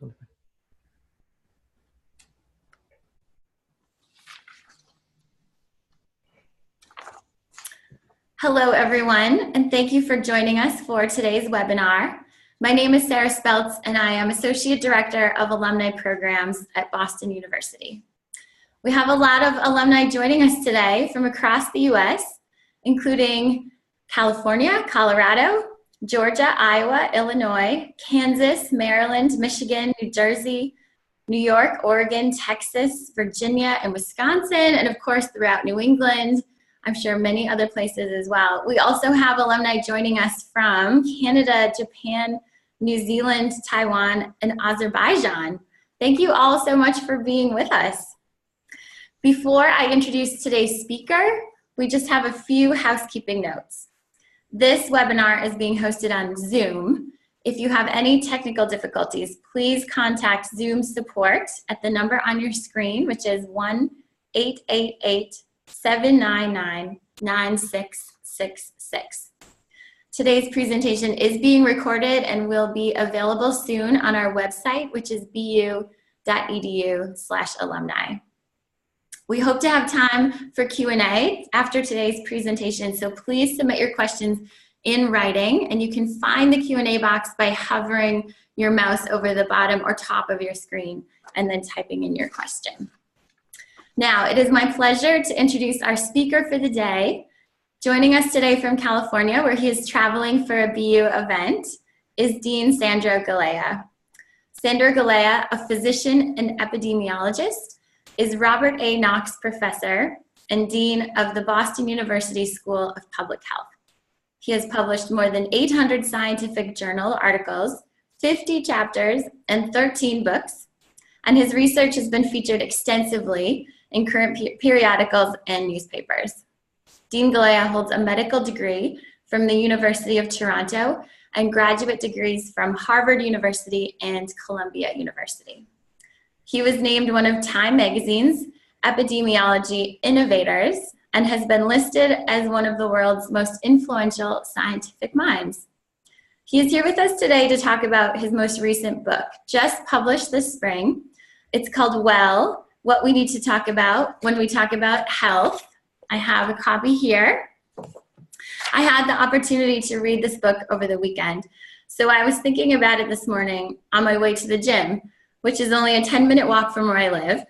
totally fine. Hello, everyone, and thank you for joining us for today's webinar. My name is Sarah Speltz, and I am Associate Director of Alumni Programs at Boston University. We have a lot of alumni joining us today from across the U.S., including California, Colorado, Georgia, Iowa, Illinois, Kansas, Maryland, Michigan, New Jersey, New York, Oregon, Texas, Virginia, and Wisconsin, and of course throughout New England. I'm sure many other places as well. We also have alumni joining us from Canada, Japan, New Zealand, Taiwan, and Azerbaijan. Thank you all so much for being with us. Before I introduce today's speaker, we just have a few housekeeping notes. This webinar is being hosted on Zoom. If you have any technical difficulties, please contact Zoom support at the number on your screen, which is 1-888-799-9666. Today's presentation is being recorded and will be available soon on our website, which is bu.edu/alumni. We hope to have time for Q&A after today's presentation, so please submit your questions in writing, and you can find the Q&A box by hovering your mouse over the bottom or top of your screen and then typing in your question. Now, it is my pleasure to introduce our speaker for the day. Joining us today from California, where he is traveling for a BU event, is Dean Sandro Galea. Sandro Galea, a physician and epidemiologist, is Robert A. Knox Professor and Dean of the Boston University School of Public Health. He has published more than 800 scientific journal articles, 50 chapters, and 13 books, and his research has been featured extensively in current periodicals and newspapers. Dean Galea holds a medical degree from the University of Toronto and graduate degrees from Harvard University and Columbia University. He was named one of Time Magazine's Epidemiology Innovators and has been listed as one of the world's most influential scientific minds. He is here with us today to talk about his most recent book, just published this spring. It's called Well, What We Need to Talk About When We Talk About Health. I have a copy here. I had the opportunity to read this book over the weekend, so I was thinking about it this morning on my way to the gym, which is only a 10-minute walk from where I live.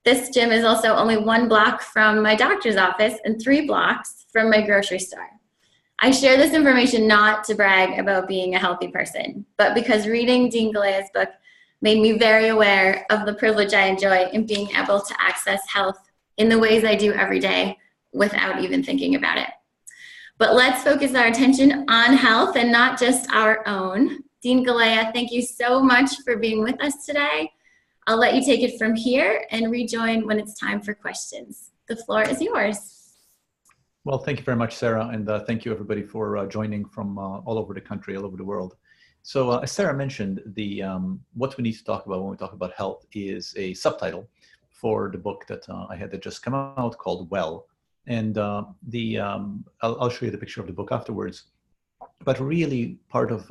This gym is also only 1 block from my doctor's office and 3 blocks from my grocery store. I share this information not to brag about being a healthy person, but because reading Dean Galea's book made me very aware of the privilege I enjoy in being able to access health in the ways I do every day without even thinking about it. But let's focus our attention on health and not just our own. Dean Galea, thank you so much for being with us today. I'll let you take it from here and rejoin when it's time for questions. The floor is yours. Well, thank you very much, Sarah, and thank you everybody for joining from all over the country, all over the world. So as Sarah mentioned, the what we need to talk about when we talk about health is a subtitle for the book that I had that just come out called Well. And I'll show you the picture of the book afterwards. But really part of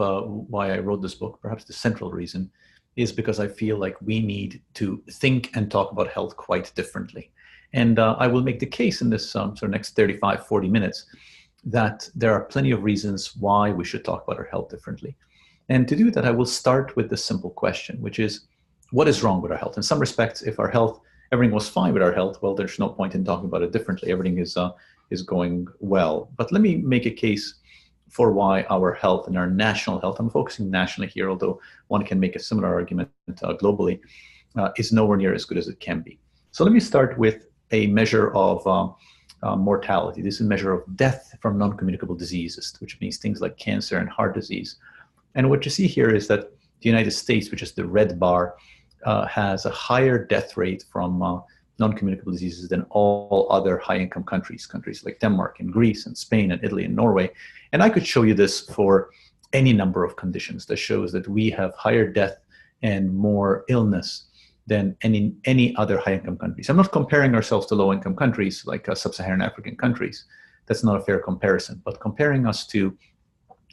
why I wrote this book, perhaps the central reason, is because I feel like we need to think and talk about health quite differently. And I will make the case in this sort of next 35, 40 minutes that there are plenty of reasons why we should talk about our health differently. And to do that, I will start with the simple question, which is, what is wrong with our health? In some respects, if our health, everything was fine with our health, well, there's no point in talking about it differently. Everything is going well. But let me make a case for why our health and our national health, I'm focusing nationally here, although one can make a similar argument globally, is nowhere near as good as it can be. So let me start with a measure of mortality. This is a measure of death from non-communicable diseases, which means things like cancer and heart disease. And what you see here is that the United States, which is the red bar, has a higher death rate from non-communicable diseases than all other high-income countries, countries like Denmark and Greece and Spain and Italy and Norway. And I could show you this for any number of conditions that shows that we have higher death and more illness than any other high-income countries. I'm not comparing ourselves to low-income countries like sub-Saharan African countries. That's not a fair comparison. But comparing us to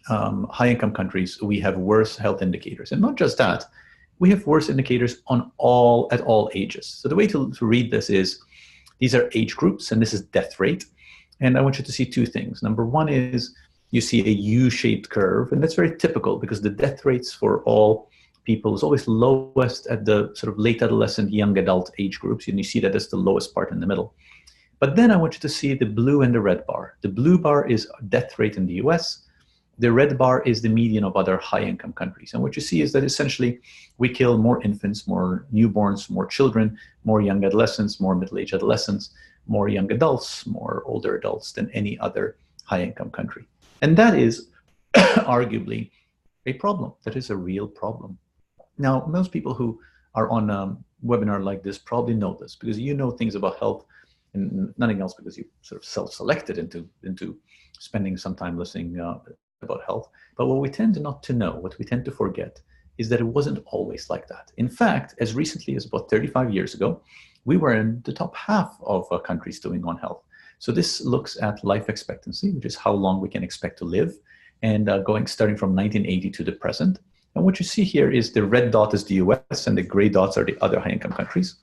high-income countries, we have worse health indicators. And not just that, we have worse indicators at all ages. So the way to read this is, these are age groups, and this is death rate. And I want you to see two things. Number one is you see a U-shaped curve, and that's very typical because the death rates for all people is always lowest at the sort of late adolescent, young adult age groups, and you see that as the lowest part in the middle. But then I want you to see the blue and the red bar. The blue bar is death rate in the US. The red bar is the median of other high-income countries. And what you see is that essentially we kill more infants, more newborns, more children, more young adolescents, more middle-aged adolescents, more young adults, more older adults than any other high-income country. And that is arguably a problem. That is a real problem. Now, most people who are on a webinar like this probably know this because you know things about health and nothing else because you sort of self-selected into spending some time listening about health. But what we tend not to know, what we tend to forget, is that it wasn't always like that. In fact, as recently as about 35 years ago, we were in the top half of countries doing on health. So this looks at life expectancy, which is how long we can expect to live, and starting from 1980 to the present. And what you see here is the red dot is the US, and the gray dots are the other high-income countries.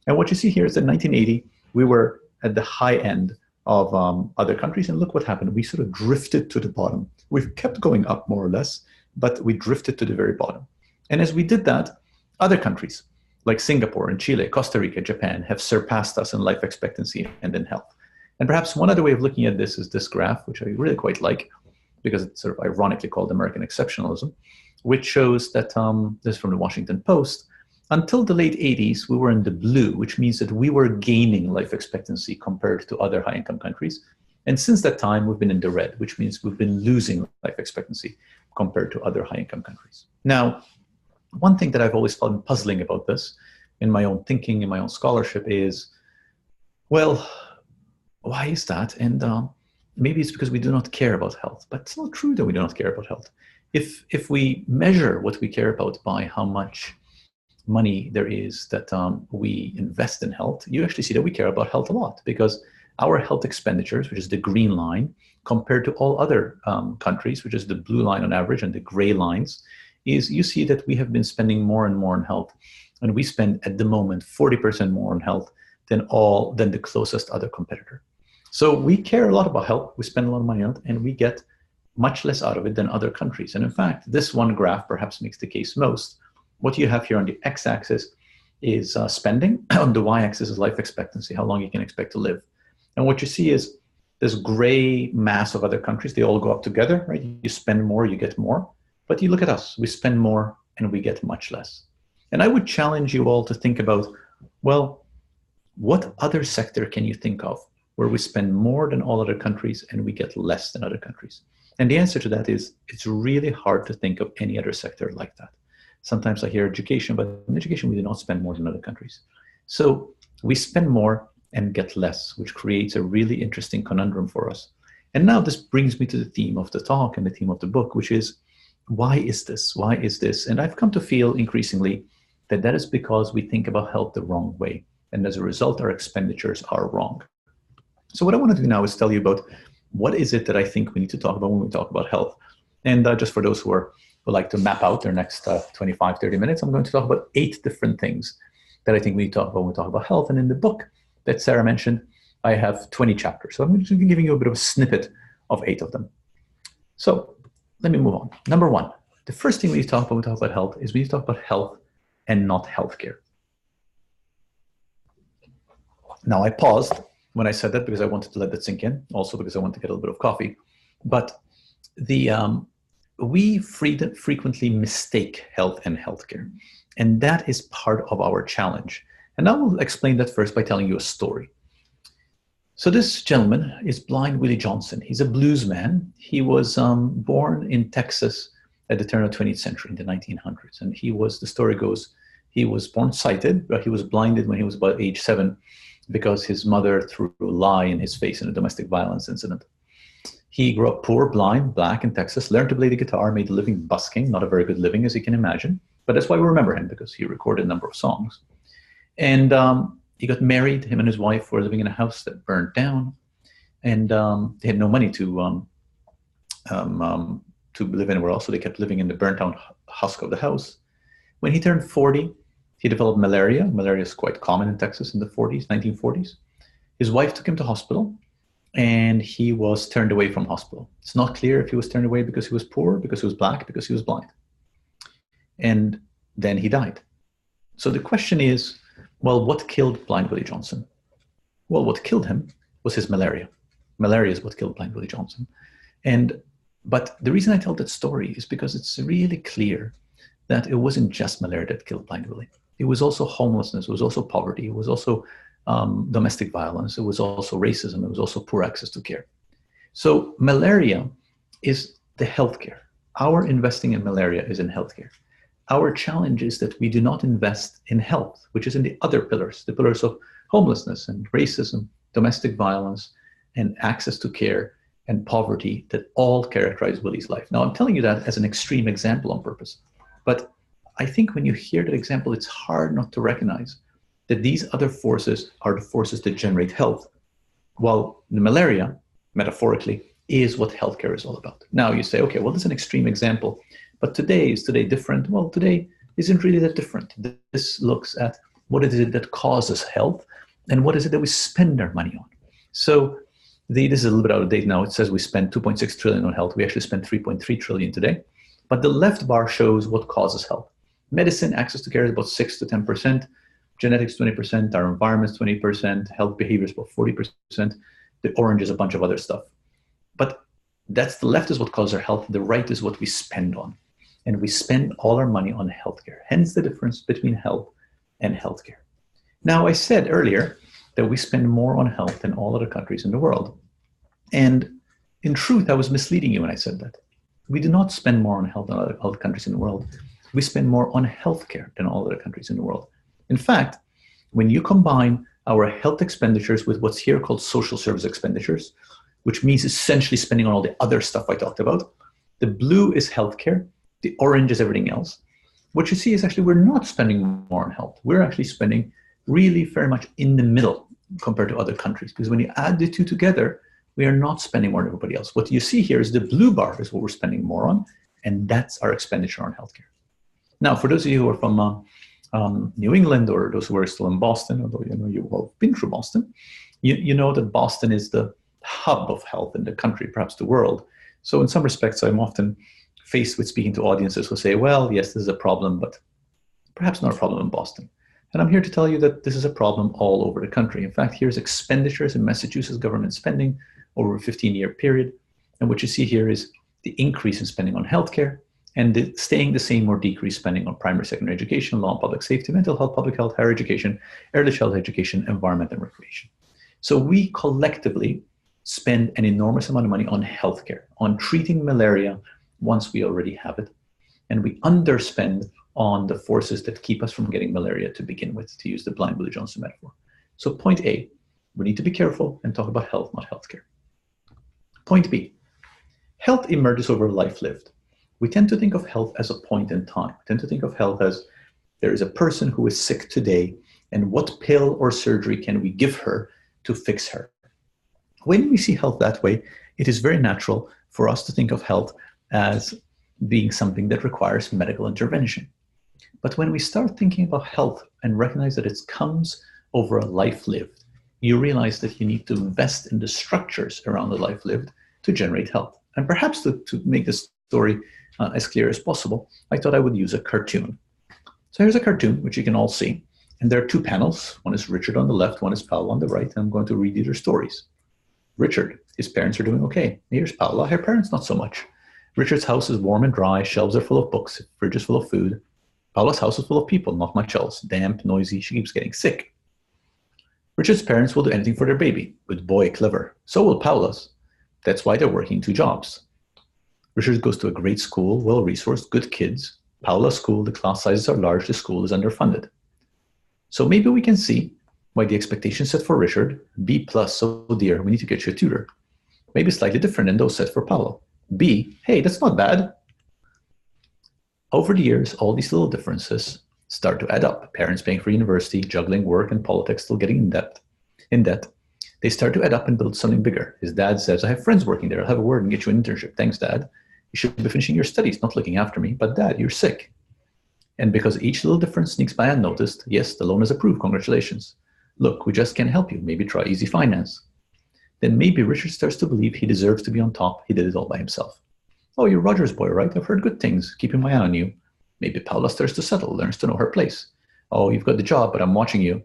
And what you see here is that in 1980, we were at the high end of other countries, and look what happened. We sort of drifted to the bottom. We've kept going up more or less, but we drifted to the very bottom. And as we did that, other countries like Singapore and Chile, Costa Rica, Japan have surpassed us in life expectancy and in health. And perhaps one other way of looking at this is this graph, which I really quite like, because it's sort of ironically called American exceptionalism, which shows that, this is from the Washington Post, until the late 80s, we were in the blue, which means that we were gaining life expectancy compared to other high-income countries. And since that time, we've been in the red, which means we've been losing life expectancy compared to other high-income countries. Now, one thing that I've always found puzzling about this in my own thinking, in my own scholarship is, well, why is that? And maybe it's because we do not care about health, but it's not true that we do not care about health. If we measure what we care about by how much money there is that we invest in health, you actually see that we care about health a lot, because our health expenditures, which is the green line, compared to all other countries, which is the blue line on average, and the gray lines, is you see that we have been spending more and more on health, and we spend at the moment 40% more on health than the closest other competitor. So we care a lot about health, we spend a lot of money on it, and we get much less out of it than other countries. And in fact, this one graph perhaps makes the case most. What you have here on the x-axis is spending, on the y-axis is life expectancy, how long you can expect to live. And what you see is this gray mass of other countries, they all go up together, right? You spend more, you get more. But you look at us, we spend more and we get much less. And I would challenge you all to think about, well, what other sector can you think of where we spend more than all other countries and we get less than other countries? And the answer to that is, it's really hard to think of any other sector like that. Sometimes I hear education, but in education, we do not spend more than other countries. So we spend more and get less, which creates a really interesting conundrum for us. And now this brings me to the theme of the talk and the theme of the book, which is, why is this? Why is this? And I've come to feel increasingly that that is because we think about health the wrong way. And as a result, our expenditures are wrong. So what I want to do now is tell you about what is it that I think we need to talk about when we talk about health. And just for those who would like to map out their next 25, 30 minutes, I'm going to talk about 8 different things that I think we need to talk about when we talk about health. And in the book that Sarah mentioned, I have 20 chapters. So I'm going to be giving you a bit of a snippet of 8 of them. So let me move on. Number 1, the first thing we need to talk about when we talk about health is we need to talk about health and not healthcare. Now, I paused when I said that because I wanted to let that sink in, also because I want to get a little bit of coffee. But we frequently mistake health and healthcare, and that is part of our challenge. And I will explain that first by telling you a story. So this gentleman is Blind Willie Johnson. He's a blues man. He was born in Texas at the turn of the 20th century in the 1900s. And the story goes, he was born sighted, but he was blinded when he was about age 7 because his mother threw a lie in his face in a domestic violence incident. He grew up poor, blind, black in Texas, learned to play the guitar, made a living busking, not a very good living as you can imagine, but that's why we remember him, because he recorded a number of songs. And he got married. Him and his wife were living in a house that burned down, and they had no money to live anywhere else, so they kept living in the burnt down husk of the house. When he turned 40, he developed malaria. Malaria is quite common in Texas in the 1940s. His wife took him to hospital, and he was turned away from hospital. It's not clear if he was turned away because he was poor, because he was black, because he was blind. And then he died. So the question is, well, what killed Blind Willie Johnson? Well, what killed him was his malaria. Malaria is what killed Blind Willie Johnson. But the reason I tell that story is because it's really clear that it wasn't just malaria that killed Blind Willie. It was also homelessness. It was also poverty. It was also domestic violence. It was also racism. It was also poor access to care. So malaria is the healthcare. Our investing in malaria is in healthcare. Our challenge is that we do not invest in health, which is in the other pillars, the pillars of homelessness and racism, domestic violence, and access to care and poverty that all characterize Willie's life. Now, I'm telling you that as an extreme example on purpose, but I think when you hear that example, it's hard not to recognize that these other forces are the forces that generate health, while the malaria, metaphorically, is what healthcare is all about. Now you say, okay, well, this is an extreme example, but is today different? Well, today isn't really that different. This looks at what is it that causes health and what is it that we spend our money on. So this is a little bit out of date now. It says we spend 2.6 trillion on health. We actually spend 3.3 trillion today. But the left bar shows what causes health. Medicine, access to care is about 6 to 10%. Genetics, 20%. Our environment is 20%. Health behavior is about 40%. The orange is a bunch of other stuff. But that's the left is what causes our health. The right is what we spend on. And we spend all our money on healthcare. Hence the difference between health and healthcare. Now, I said earlier that we spend more on health than all other countries in the world. And in truth, I was misleading you when I said that. We do not spend more on health than other countries in the world. We spend more on healthcare than all other countries in the world. In fact, when you combine our health expenditures with what's here called social service expenditures, which means essentially spending on all the other stuff I talked about, the blue is healthcare, the orange is everything else. What you see is actually we're not spending more on health. We're actually spending really very much in the middle compared to other countries, because when you add the two together, we are not spending more than everybody else. What you see here is the blue bar is what we're spending more on, and that's our expenditure on healthcare. Now, for those of you who are from New England, or those who are still in Boston, although you know you all have been through Boston, you know that Boston is the hub of health in the country, perhaps the world. So in some respects, I'm often faced with speaking to audiences who say, well, yes, this is a problem, but perhaps not a problem in Boston. And I'm here to tell you that this is a problem all over the country. In fact, here's expenditures in Massachusetts government spending over a 15-year period. And what you see here is the increase in spending on healthcare and the staying the same or decreased spending on primary, secondary education, law and public safety, mental health, public health, higher education, early childhood education, environment, and recreation. So we collectively spend an enormous amount of money on healthcare, on treating malaria once we already have it. And we underspend on the forces that keep us from getting malaria to begin with, to use the Blind Willie Johnson metaphor. So point A, we need to be careful and talk about health, not healthcare. Point B, health emerges over life lived. We tend to think of health as a point in time. We tend to think of health as there is a person who is sick today, and what pill or surgery can we give her to fix her? When we see health that way, it is very natural for us to think of health as being something that requires medical intervention. But when we start thinking about health and recognize that it comes over a life lived, you realize that you need to invest in the structures around the life lived to generate health. And perhaps to make this story as clear as possible, I thought I would use a cartoon. So here's a cartoon, which you can all see. And there are two panels. One is Richard on the left, one is Paula on the right. And I'm going to read you their stories. Richard, his parents are doing okay. Here's Paula, her parents not so much. Richard's house is warm and dry, shelves are full of books, fridge is full of food. Paula's house is full of people, not much else. Damp, noisy, she keeps getting sick. Richard's parents will do anything for their baby. Good boy, clever. So will Paula's. That's why they're working 2 jobs. Richard goes to a great school, well-resourced, good kids. Paula's school, the class sizes are large, the school is underfunded. So maybe we can see why the expectations set for Richard, B+, so dear, we need to get you a tutor, maybe slightly different than those set for Paula. B, hey, that's not bad. Over the years, all these little differences start to add up. Parents paying for university, juggling work and politics, still getting in debt. They start to add up and build something bigger. His dad says, I have friends working there. I'll have a word and get you an internship. Thanks, Dad. You should be finishing your studies, not looking after me. But Dad, you're sick. And because each little difference sneaks by unnoticed, yes, the loan is approved, congratulations. Look, we just can't help you, maybe try easy finance. Then maybe Richard starts to believe he deserves to be on top, he did it all by himself. Oh, you're Roger's boy, right? I've heard good things, keeping my eye on you. Maybe Paula starts to settle, learns to know her place. Oh, you've got the job, but I'm watching you.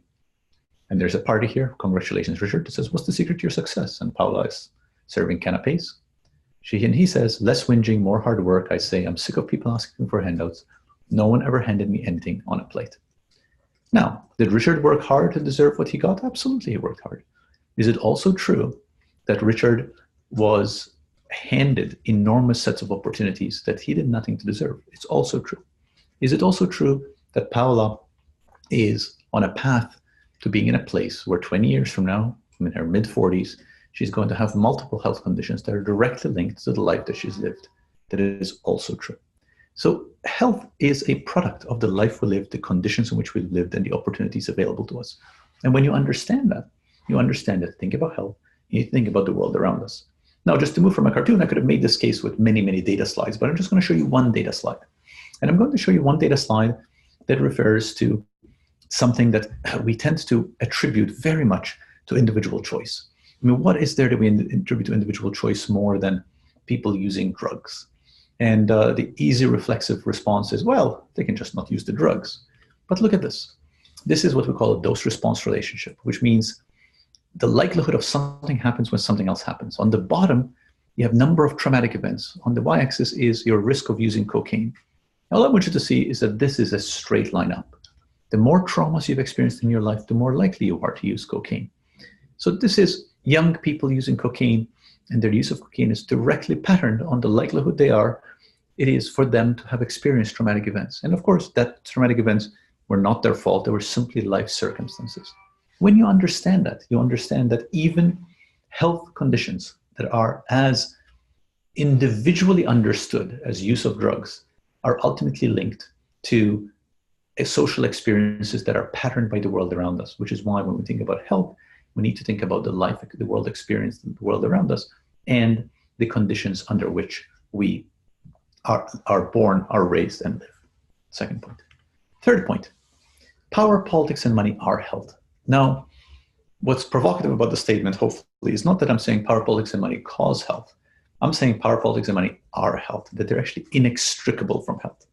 And there's a party here. Congratulations, Richard. It says, what's the secret to your success? And Paula is serving canapes. He says, less whinging, more hard work. I say, I'm sick of people asking for handouts. No one ever handed me anything on a plate. Now, did Richard work hard to deserve what he got? Absolutely, he worked hard. Is it also true that Richard was handed enormous sets of opportunities that he did nothing to deserve? It's also true. Is it also true that Paula is on a path to being in a place where 20 years from now, in her mid-40s, she's going to have multiple health conditions that are directly linked to the life that she's lived? That is also true. So health is a product of the life we lived, the conditions in which we lived, and the opportunities available to us. And when you understand that, think about health, you think about the world around us. Now, just to move from a cartoon, I could have made this case with many, many data slides, but I'm just going to show you one data slide. And I'm going to show you one data slide that refers to something that we tend to attribute very much to individual choice. I mean, what is there that we attribute to individual choice more than people using drugs? And the easy reflexive response is, well, they can just not use the drugs. But look at this. This is what we call a dose-response relationship, which means the likelihood of something happens when something else happens. On the bottom, you have number of traumatic events. On the y-axis is your risk of using cocaine. All I want you to see is that this is a straight line up. The more traumas you've experienced in your life, the more likely you are to use cocaine. So this is young people using cocaine, and their use of cocaine is directly patterned on the likelihood it is for them to have experienced traumatic events. And of course, that traumatic events were not their fault. They were simply life circumstances. When you understand that even health conditions that are as individually understood as use of drugs are ultimately linked to social experiences that are patterned by the world around us, which is why when we think about health, we need to think about the world experience, the world around us, and the conditions under which we are born, are raised, and live. Second point. Third point, power, politics, and money are health. Now, what's provocative about the statement, hopefully, is not that I'm saying power, politics, and money cause health. I'm saying power, politics, and money are health, that they're actually inextricable from health.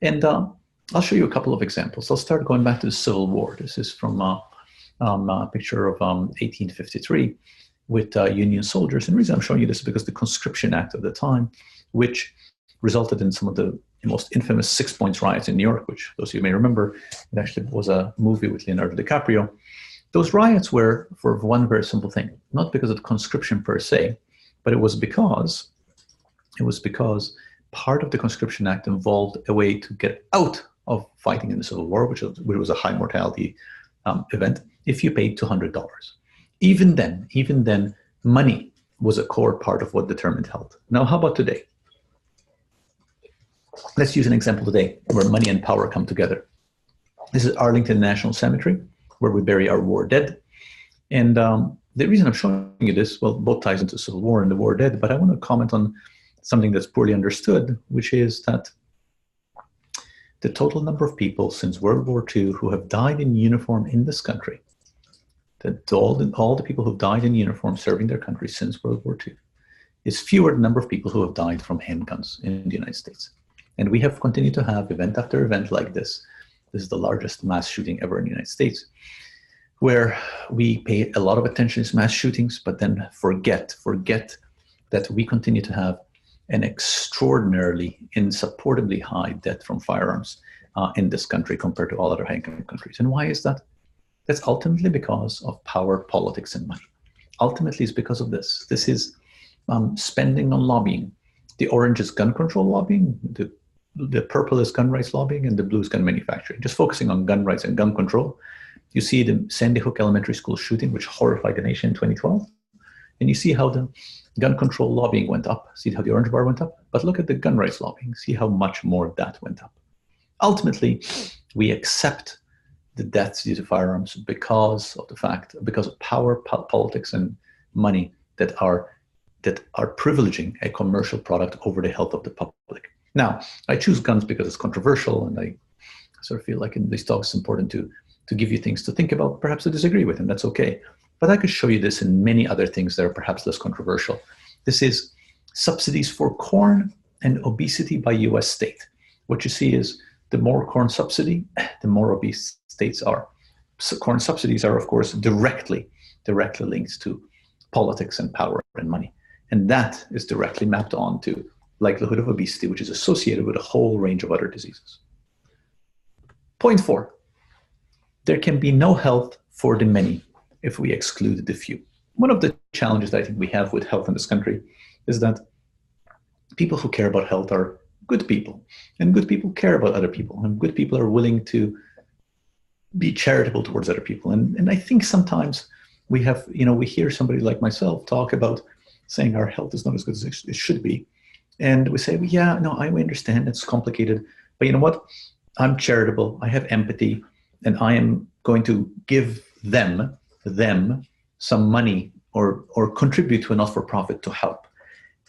And I'll show you a couple of examples. I'll start going back to the Civil War. This is from a picture of 1853 with Union soldiers. And the reason I'm showing you this is because the Conscription Act of the time, which resulted in some of the most infamous 6 Points riots in New York, which those of you may remember, it actually was a movie with Leonardo DiCaprio. Those riots were for one very simple thing, not because of conscription per se, but it was because part of the Conscription Act involved a way to get out of fighting in the Civil War, which was a high mortality event, if you paid $200. Even then, money was a core part of what determined health. Now, how about today? Let's use an example today where money and power come together. This is Arlington National Cemetery, where we bury our war dead. And the reason I'm showing you this, well, both ties into Civil War and the war dead, but I want to comment on something that's poorly understood, which is that the total number of people since World War II who have died in uniform in this country, that all the people who've died in uniform serving their country since World War II, is fewer than the number of people who have died from handguns in the United States. And we have continued to have event after event like this. This is the largest mass shooting ever in the United States, where we pay a lot of attention to mass shootings, but then forget that we continue to have an extraordinarily, insupportably high death from firearms in this country compared to all other high-income countries. And why is that? That's ultimately because of power, politics, and money. Ultimately, it's because of this. This is spending on lobbying. The orange is gun control lobbying, the purple is gun rights lobbying, and the blue is gun manufacturing. Just focusing on gun rights and gun control. You see the Sandy Hook Elementary School shooting, which horrified the nation in 2012. And you see how the gun control lobbying went up. See how the orange bar went up? But look at the gun rights lobbying. See how much more that went up. Ultimately, we accept the deaths due to firearms because of power, politics, and money that are privileging a commercial product over the health of the public. Now, I choose guns because it's controversial, and sort of feel like in these talks it's important to give you things to think about, perhaps to disagree with, and that's okay. But I could show you this in many other things that are perhaps less controversial. This is subsidies for corn and obesity by US state. What you see is the more corn subsidy, the more obese states are. So corn subsidies are, of course, directly linked to politics and power and money. And that is directly mapped on to likelihood of obesity, which is associated with a whole range of other diseases. Point 4, there can be no health for the many if we exclude the few. One of the challenges that I think we have with health in this country is that people who care about health are good people, and good people care about other people, and good people are willing to be charitable towards other people. And I think sometimes we have, we hear somebody like myself talk about saying our health is not as good as it should be. And we say, well, yeah, no, I understand it's complicated, but you know what? I'm charitable, I have empathy, and I am going to give them some money or contribute to a not-for-profit to help.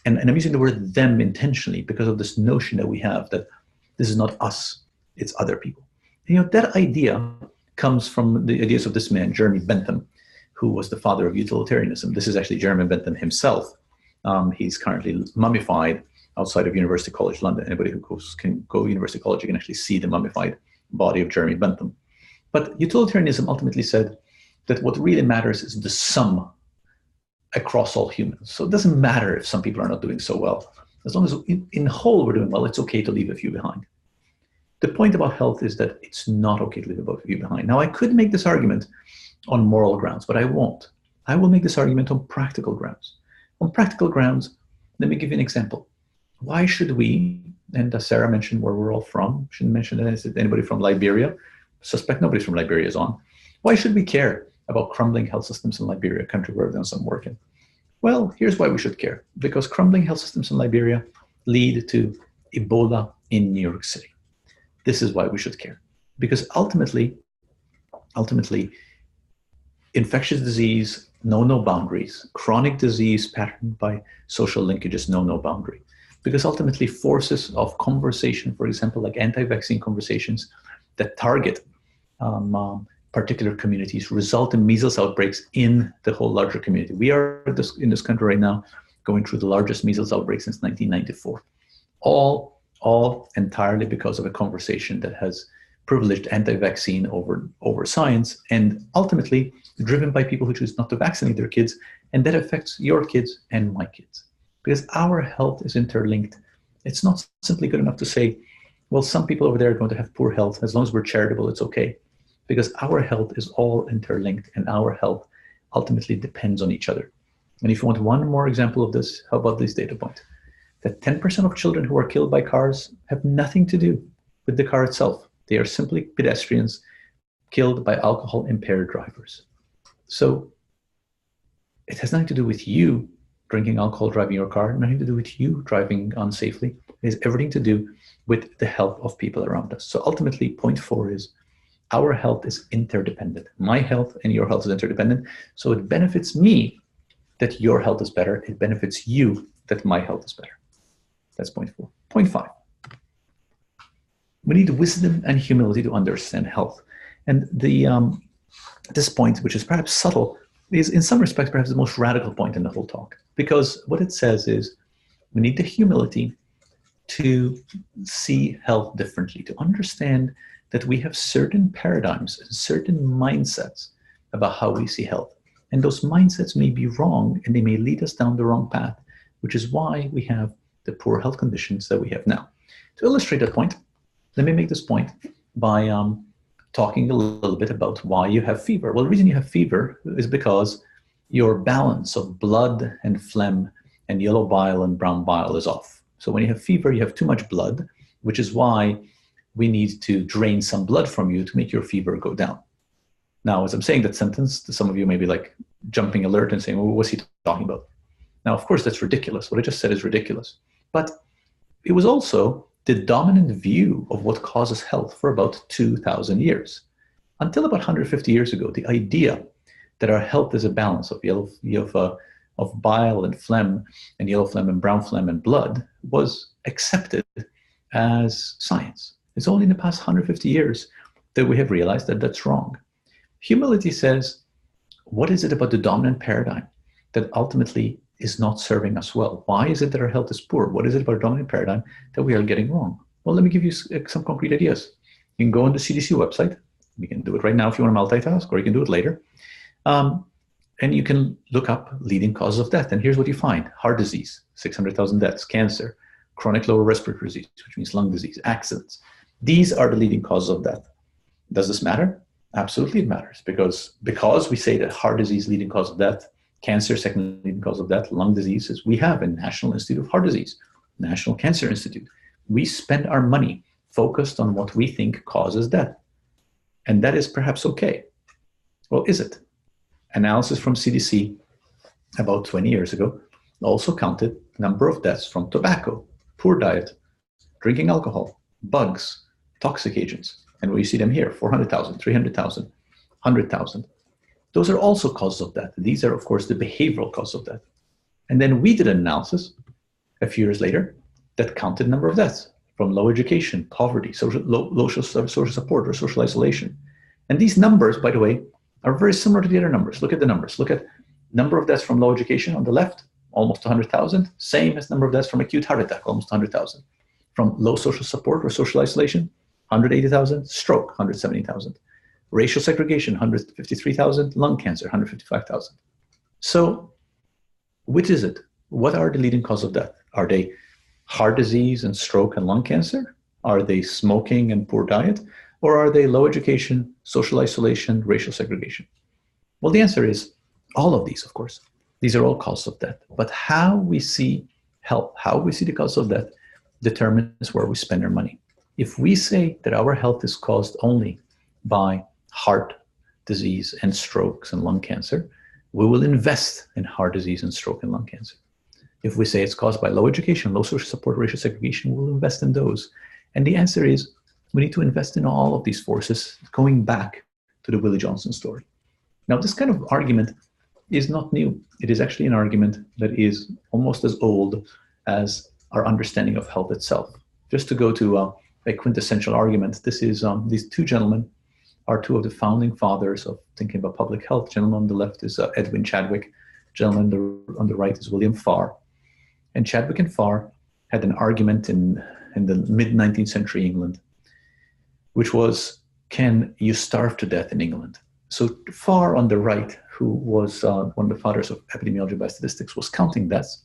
And I'm using the word them intentionally because of this notion that we have that this is not us, it's other people. And, that idea comes from the ideas of this man, Jeremy Bentham, who was the father of utilitarianism. This is actually Jeremy Bentham himself. He's currently mummified outside of University College London. Anybody who can go to University College, you can actually see the mummified body of Jeremy Bentham. But utilitarianism ultimately said that what really matters is the sum across all humans. So it doesn't matter if some people are not doing so well. As long as in whole we're doing well, it's okay to leave a few behind. The point about health is that it's not okay to leave a few behind. Now, I could make this argument on moral grounds, but I won't. I will make this argument on practical grounds. On practical grounds, let me give you an example. Why should we, and Sarah mentioned where we're all from, shouldn't mention anybody from Liberia, suspect nobody from Liberia is on. Why should we care about crumbling health systems in Liberia, a country where I've done some work in? Well, here's why we should care. Because crumbling health systems in Liberia lead to Ebola in New York City. This is why we should care. Because ultimately, infectious disease know no boundaries. Chronic disease patterned by social linkages know no boundary. Because ultimately forces of conversation, for example, like anti-vaccine conversations that target particular communities result in measles outbreaks in the whole larger community. We are in this country right now going through the largest measles outbreak since 1994. All entirely because of a conversation that has privileged anti-vaccine over science, and ultimately driven by people who choose not to vaccinate their kids, and that affects your kids and my kids. Because our health is interlinked. It's not simply good enough to say, well, some people over there are going to have poor health. As long as we're charitable, it's okay. Because our health is all interlinked, and our health ultimately depends on each other. And if you want one more example of this, how about this data point? That 10% of children who are killed by cars have nothing to do with the car itself. They are simply pedestrians killed by alcohol-impaired drivers. So it has nothing to do with you drinking alcohol, driving your car, nothing to do with you driving unsafely. It has everything to do with the health of people around us. So ultimately, point 4 is our health is interdependent. My health and your health is interdependent. So it benefits me that your health is better. It benefits you that my health is better. That's point 4. Point 5. We need wisdom and humility to understand health. And this point, which is perhaps subtle, is in some respects perhaps the most radical point in the whole talk. Because what it says is we need the humility to see health differently, to understand that we have certain paradigms and certain mindsets about how we see health. And those mindsets may be wrong, and they may lead us down the wrong path, which is why we have the poor health conditions that we have now. To illustrate that point, let me make this point by talking a little bit about why you have fever. Well, the reason you have fever is because your balance of blood and phlegm and yellow bile and brown bile is off. So when you have fever, you have too much blood, which is why we need to drain some blood from you to make your fever go down. Now, as I'm saying that sentence, some of you may be like jumping alert and saying, well, what's he talking about? Now, of course, that's ridiculous. What I just said is ridiculous. But it was also the dominant view of what causes health for about 2,000 years. Until about 150 years ago, the idea that our health is a balance of bile and phlegm, and yellow phlegm and brown phlegm and blood was accepted as science. It's only in the past 150 years that we have realized that that's wrong. Humility says, what is it about the dominant paradigm that ultimately is not serving us well? Why is it that our health is poor? What is it about our dominant paradigm that we are getting wrong? Well, let me give you some concrete ideas. You can go on the CDC website. You can do it right now if you want to multitask, or you can do it later. And you can look up leading causes of death. And here's what you find. Heart disease, 600,000 deaths. Cancer, chronic lower respiratory disease, which means lung disease, accidents. These are the leading causes of death. Does this matter? Absolutely it matters, because we say that heart disease leading cause of death, cancer second leading cause of death, lung diseases, we have a National Institute of Heart Disease, National Cancer Institute. We spend our money focused on what we think causes death. And that is perhaps okay. Well, is it? Analysis from CDC about 20 years ago also counted number of deaths from tobacco, poor diet, drinking alcohol, bugs, toxic agents. And we see them here, 400,000, 300,000, 100,000. Those are also causes of death. These are, of course, the behavioral causes of death. And then we did an analysis a few years later that counted number of deaths from low education, poverty, low social support, or social isolation. And these numbers, by the way, are very similar to the other numbers. Look at the numbers. Look at number of deaths from low education on the left, almost 100,000, same as number of deaths from acute heart attack, almost 100,000. From low social support or social isolation, 180,000, stroke, 170,000. Racial segregation, 153,000, lung cancer, 155,000. So which is it? What are the leading causes of death? Are they heart disease and stroke and lung cancer? Are they smoking and poor diet? Or are they low education, social isolation, racial segregation? Well, the answer is all of these, of course. These are all causes of death. But how we see health, how we see the cause of death, determines where we spend our money. If we say that our health is caused only by heart disease and strokes and lung cancer, we will invest in heart disease and stroke and lung cancer. If we say it's caused by low education, low social support, racial segregation, we'll invest in those. And the answer is we need to invest in all of these forces, going back to the Willie Johnson story. Now, this kind of argument is not new. It is actually an argument that is almost as old as our understanding of health itself. Just to go to a quintessential argument, this is these two gentlemen are two of the founding fathers of thinking about public health. Gentleman on the left is Edwin Chadwick. Gentleman on the right is William Farr. And Chadwick and Farr had an argument in the mid-19th century England, which was, can you starve to death in England? So Farr on the right, who was one of the fathers of epidemiology by statistics, was counting deaths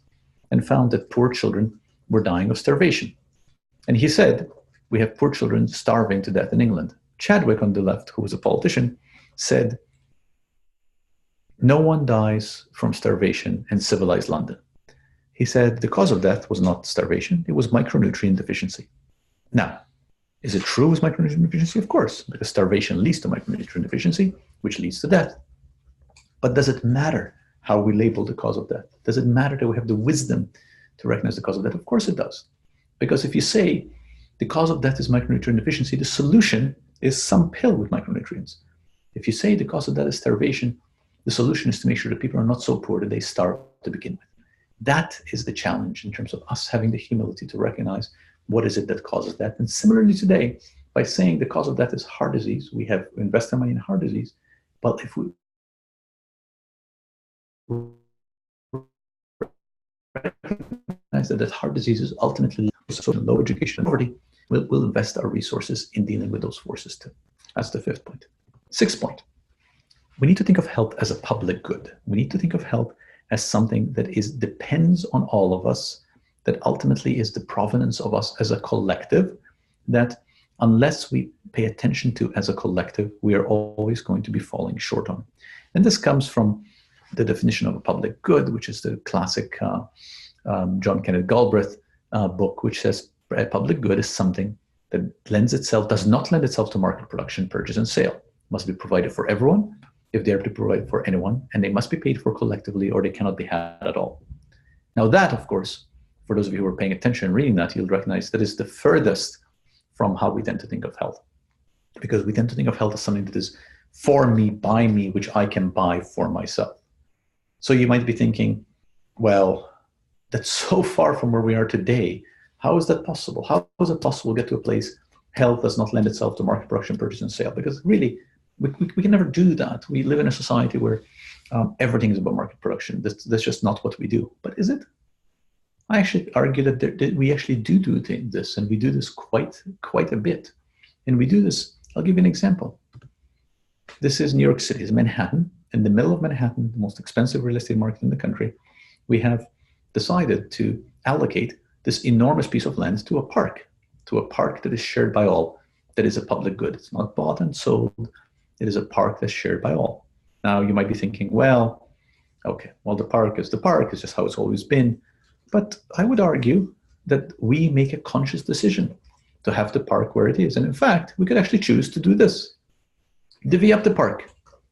and found that poor children were dying of starvation. And he said, we have poor children starving to death in England. Chadwick on the left, who was a politician, said, no one dies from starvation in civilized London. He said the cause of death was not starvation, it was micronutrient deficiency. Now, is it true with micronutrient deficiency? Of course, because starvation leads to micronutrient deficiency, which leads to death. But does it matter how we label the cause of death? Does it matter that we have the wisdom to recognize the cause of death? Of course it does. Because if you say the cause of death is micronutrient deficiency, the solution is some pill with micronutrients. If you say the cause of death is starvation, the solution is to make sure that people are not so poor that they starve to begin with. That is the challenge in terms of us having the humility to recognize what is it that causes death. And similarly today, by saying the cause of death is heart disease, we have invested money in heart disease. But if we recognize that heart disease is ultimately low education and poverty, we'll invest our resources in dealing with those forces too. That's the fifth point. Sixth point, we need to think of health as a public good. We need to think of health as something that depends on all of us, that ultimately is the provenance of us as a collective, that unless we pay attention to as a collective, we are always going to be falling short on. And this comes from the definition of a public good, which is the classic John Kenneth Galbraith book, which says a public good is something that does not lend itself to market production, purchase, and sale. Must be provided for everyone, if they are to provide for anyone, and they must be paid for collectively or they cannot be had at all. Now that, of course, for those of you who are paying attention and reading that, you'll recognize that is the furthest from how we tend to think of health. Because we tend to think of health as something that is for me, by me, which I can buy for myself. So you might be thinking, well, that's so far from where we are today. How is that possible? How is it possible to get to a place health does not lend itself to market production, purchase, and sale, because really, we can never do that. We live in a society where everything is about market production. That's just not what we do. But is it? I actually argue that we actually do this, and we do this quite a bit. And we do this, I'll give you an example. This is New York City, it's Manhattan. In the middle of Manhattan, the most expensive real estate market in the country, we have decided to allocate this enormous piece of land to a park that is shared by all, that is a public good. It's not bought and sold. It is a park that's shared by all. Now, you might be thinking, well, okay, well, the park is just how it's always been. But I would argue that we make a conscious decision to have the park where it is. And in fact, we could actually choose to do this. Divvy up the park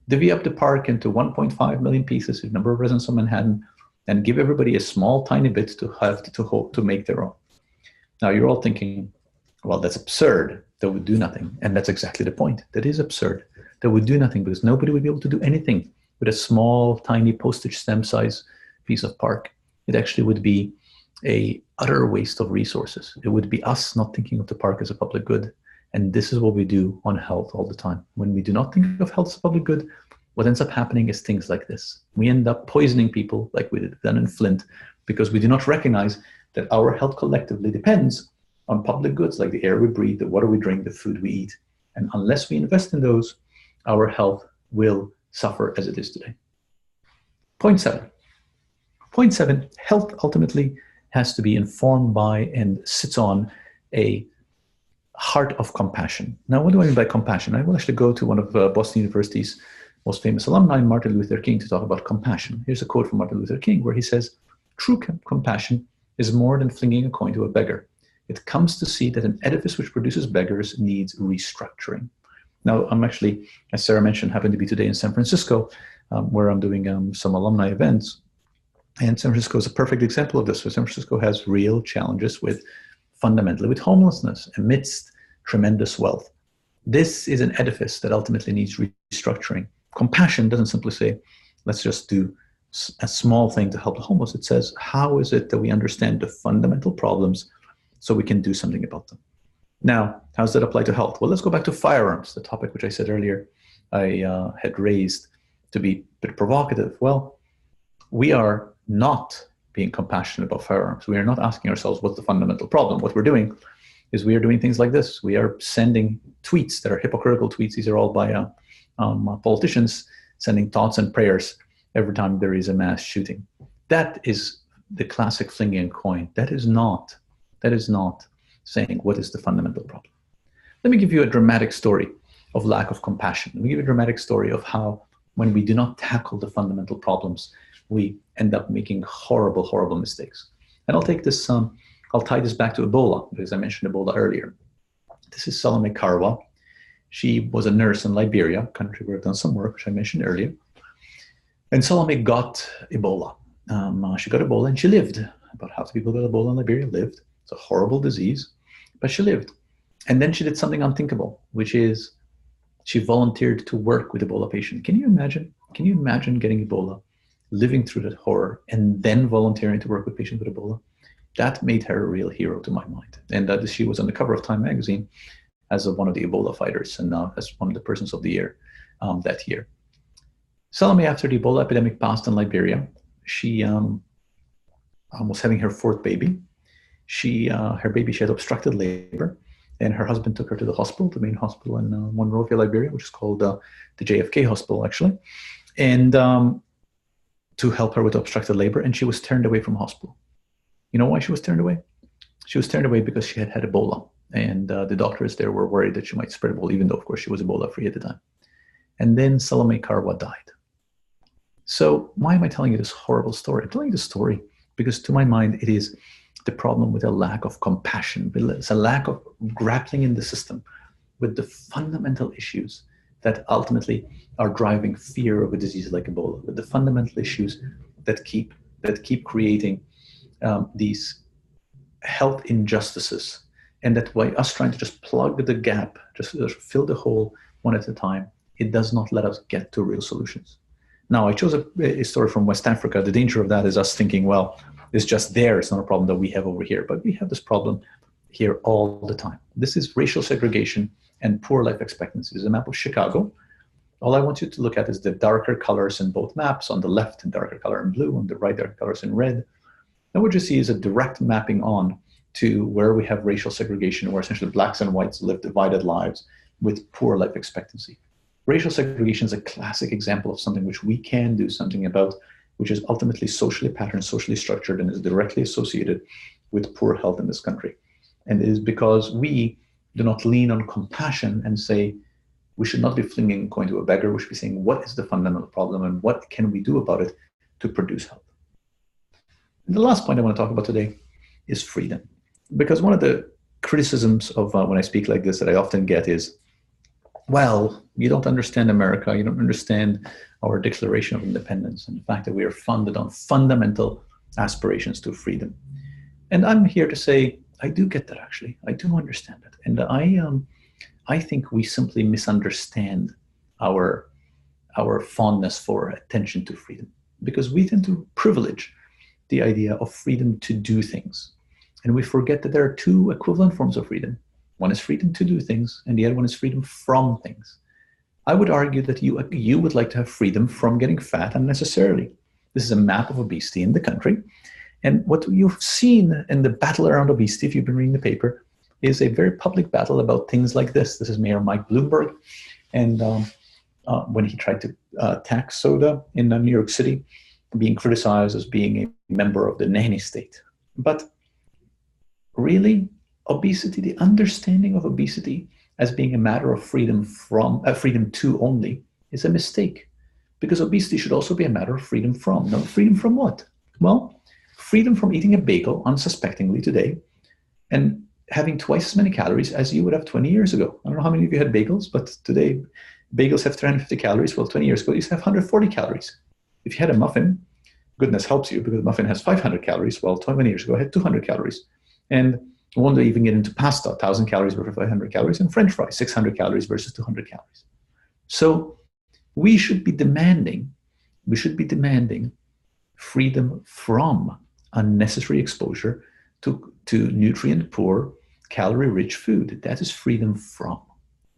into 1.5 million pieces, the number of residents of Manhattan, and give everybody a small, tiny bit to make their own. Now, you're all thinking, well, that's absurd. That would do nothing. And that's exactly the point. That is absurd. That would do nothing because nobody would be able to do anything with a small, tiny postage stamp size piece of park. It actually would be a utter waste of resources. It would be us not thinking of the park as a public good. And this is what we do on health all the time. When we do not think of health as a public good, what ends up happening is things like this. We end up poisoning people like we did done in Flint because we do not recognize that our health collectively depends on public goods like the air we breathe, the water we drink, the food we eat. And unless we invest in those, our health will suffer as it is today. Point seven, health ultimately has to be informed by and sits on a heart of compassion. Now, what do I mean by compassion? I will actually go to one of Boston University's most famous alumni, Martin Luther King, to talk about compassion. Here's a quote from Martin Luther King where he says, "True compassion is more than flinging a coin to a beggar. It comes to see that an edifice which produces beggars needs restructuring." Now, I'm actually, as Sarah mentioned, happen to be today in San Francisco, where I'm doing some alumni events. And San Francisco is a perfect example of this. So San Francisco has real challenges fundamentally with homelessness amidst tremendous wealth. This is an edifice that ultimately needs restructuring. Compassion doesn't simply say, let's just do a small thing to help the homeless. It says, how is it that we understand the fundamental problems so we can do something about them? Now, how does that apply to health? Well, let's go back to firearms, the topic which I said earlier I had raised to be a bit provocative. Well, we are not being compassionate about firearms. We are not asking ourselves what's the fundamental problem. What we're doing is we are doing things like this. We are sending tweets that are hypocritical tweets. These are all by politicians sending thoughts and prayers every time there is a mass shooting. That is the classic flinging a coin. That is not saying what is the fundamental problem. Let me give you a dramatic story of lack of compassion. Let me give you a dramatic story of how when we do not tackle the fundamental problems, we end up making horrible, horrible mistakes. And I'll take this, I'll tie this back to Ebola, because I mentioned Ebola earlier. This is Salome Karwa. She was a nurse in Liberia, a country where I've done some work, which I mentioned earlier. And Salome got Ebola. She got Ebola and she lived. About half the people with Ebola in Liberia lived. It's a horrible disease, but she lived. And then she did something unthinkable, which is she volunteered to work with Ebola patients. Can you imagine? Can you imagine getting Ebola, living through that horror, and then volunteering to work with patients with Ebola? That made her a real hero to my mind. And she was on the cover of Time magazine as one of the Ebola fighters and as one of the persons of the year that year. Salome, after the Ebola epidemic passed in Liberia, she was having her fourth baby. She had obstructed labor, and her husband took her to the hospital, the main hospital in Monrovia, Liberia, which is called the JFK Hospital, actually, and to help her with obstructed labor, and she was turned away from hospital. You know why she was turned away? She was turned away because she had Ebola, and the doctors there were worried that she might spread Ebola, even though, of course, she was Ebola-free at the time. And then Salome Karwa died. So why am I telling you this horrible story? I'm telling you this story because, to my mind, it is the problem with a lack of compassion. It's a lack of grappling in the system with the fundamental issues that ultimately are driving fear of a disease like Ebola, with the fundamental issues that keep creating these health injustices, and that by us trying to just plug the gap, just fill the hole one at a time, it does not let us get to real solutions. Now, I chose a story from West Africa. The danger of that is us thinking, well, it's just there. It's not a problem that we have over here. But we have this problem here all the time. This is racial segregation and poor life expectancy. This is a map of Chicago. All I want you to look at is the darker colors in both maps. On the left, in darker color in blue, on the right, darker colors in red. And what you see is a direct mapping on to where we have racial segregation, where essentially blacks and whites live divided lives with poor life expectancy. Racial segregation is a classic example of something which we can do something about, which is ultimately socially patterned, socially structured, and is directly associated with poor health in this country. And it is because we do not lean on compassion and say, we should not be flinging a coin to a beggar. We should be saying, what is the fundamental problem and what can we do about it to produce health? And the last point I want to talk about today is freedom. Because one of the criticisms of when I speak like this that I often get is, well, you don't understand America. You don't understand our Declaration of Independence and the fact that we are founded on fundamental aspirations to freedom. And I'm here to say, I do get that, actually. I do understand it. And I think we simply misunderstand our fondness for attention to freedom, because we tend to privilege the idea of freedom to do things. And we forget that there are two equivalent forms of freedom. One is freedom to do things, and the other one is freedom from things. I would argue that you would like to have freedom from getting fat unnecessarily. This is a map of obesity in the country. And what you've seen in the battle around obesity, if you've been reading the paper, is a very public battle about things like this. This is Mayor Mike Bloomberg. And when he tried to tax soda in New York City, being criticized as being a member of the nanny state. But really, obesity, the understanding of obesity as being a matter of freedom to only is a mistake, because obesity should also be a matter of freedom from. No, freedom from what? Well, freedom from eating a bagel unsuspectingly today and having twice as many calories as you would have 20 years ago. I don't know how many of you had bagels, but today bagels have 350 calories. Well, 20 years ago, you used to have 140 calories. If you had a muffin, goodness helps you, because the muffin has 500 calories. Well, 20 years ago, it had 200 calories. And one day even get into pasta, 1,000 calories versus 500 calories, and French fries, 600 calories versus 200 calories. So we should be demanding freedom from unnecessary exposure to nutrient-poor, calorie-rich food. That is freedom from.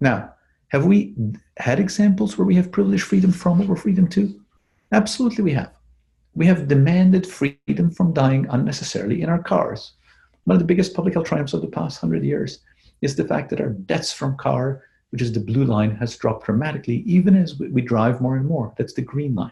Now, have we had examples where we have privileged freedom from over freedom to? Absolutely we have. We have demanded freedom from dying unnecessarily in our cars. One of the biggest public health triumphs of the past 100 years is the fact that our deaths from car, which is the blue line, has dropped dramatically, even as we drive more and more. That's the green line.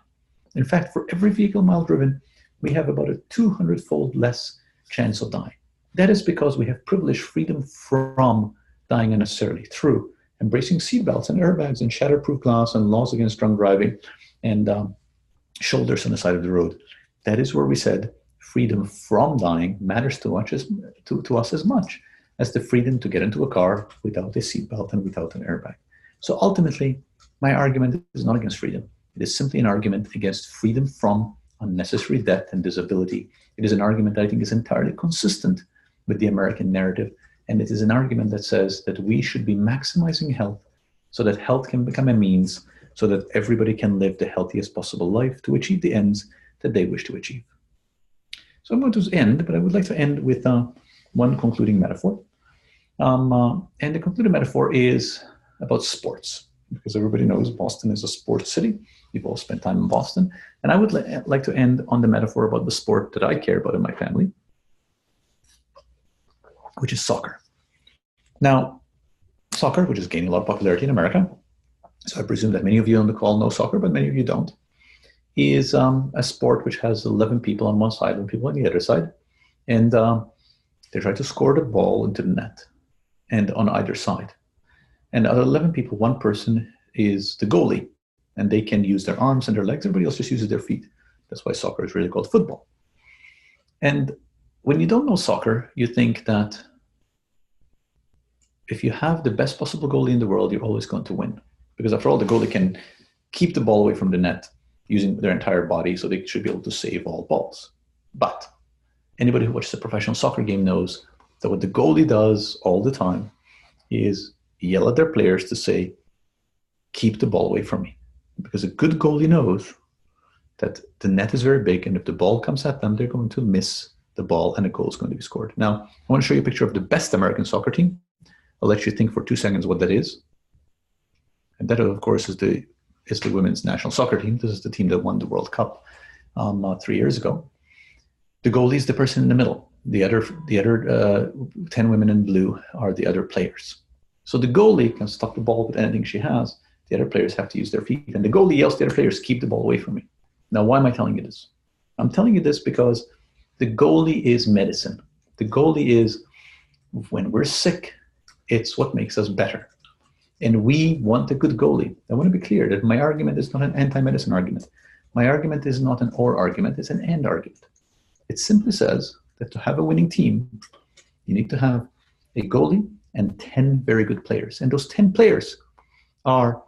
In fact, for every vehicle mile driven, we have about a 200-fold less chance of dying. That is because we have privileged freedom from dying unnecessarily through embracing seatbelts and airbags and shatterproof glass and laws against drunk driving and shoulders on the side of the road. That is where we said freedom from dying matters to us as much as the freedom to get into a car without a seatbelt and without an airbag. So ultimately, my argument is not against freedom. It is simply an argument against freedom from unnecessary death and disability. It is an argument that I think is entirely consistent with the American narrative. And it is an argument that says that we should be maximizing health so that health can become a means so that everybody can live the healthiest possible life to achieve the ends that they wish to achieve. So I'm going to end, but I would like to end with one concluding metaphor. And the concluding metaphor is about sports, because everybody knows Boston is a sports city. We've all spent time in Boston. And I would like to end on the metaphor about the sport that I care about in my family, which is soccer. Now, soccer, which is gaining a lot of popularity in America, so I presume that many of you on the call know soccer, but many of you don't, is a sport which has 11 people on one side and people on the other side. And they try to score the ball into the net and on either side. And out of 11 people, one person is the goalie, and they can use their arms and their legs. Everybody else just uses their feet. That's why soccer is really called football. And when you don't know soccer, you think that if you have the best possible goalie in the world, you're always going to win. Because after all, the goalie can keep the ball away from the net using their entire body, so they should be able to save all balls. But anybody who watches a professional soccer game knows that what the goalie does all the time is yell at their players to say, keep the ball away from me. Because a good goalie knows that the net is very big, and if the ball comes at them, they're going to miss the ball and a goal is going to be scored. Now, I want to show you a picture of the best American soccer team. I'll let you think for 2 seconds what that is. And that, of course, is the women's national soccer team. This is the team that won the World Cup 3 years ago. The goalie is the person in the middle. The other 10 women in blue are the other players. So the goalie can stop the ball with anything she has. The other players have to use their feet. And the goalie yells to the other players, keep the ball away from me. Now, why am I telling you this? I'm telling you this because the goalie is medicine. The goalie is, when we're sick, it's what makes us better. And we want a good goalie. I want to be clear that my argument is not an anti-medicine argument. My argument is not an or argument, it's an and argument. It simply says that to have a winning team, you need to have a goalie and 10 very good players. And those 10 players are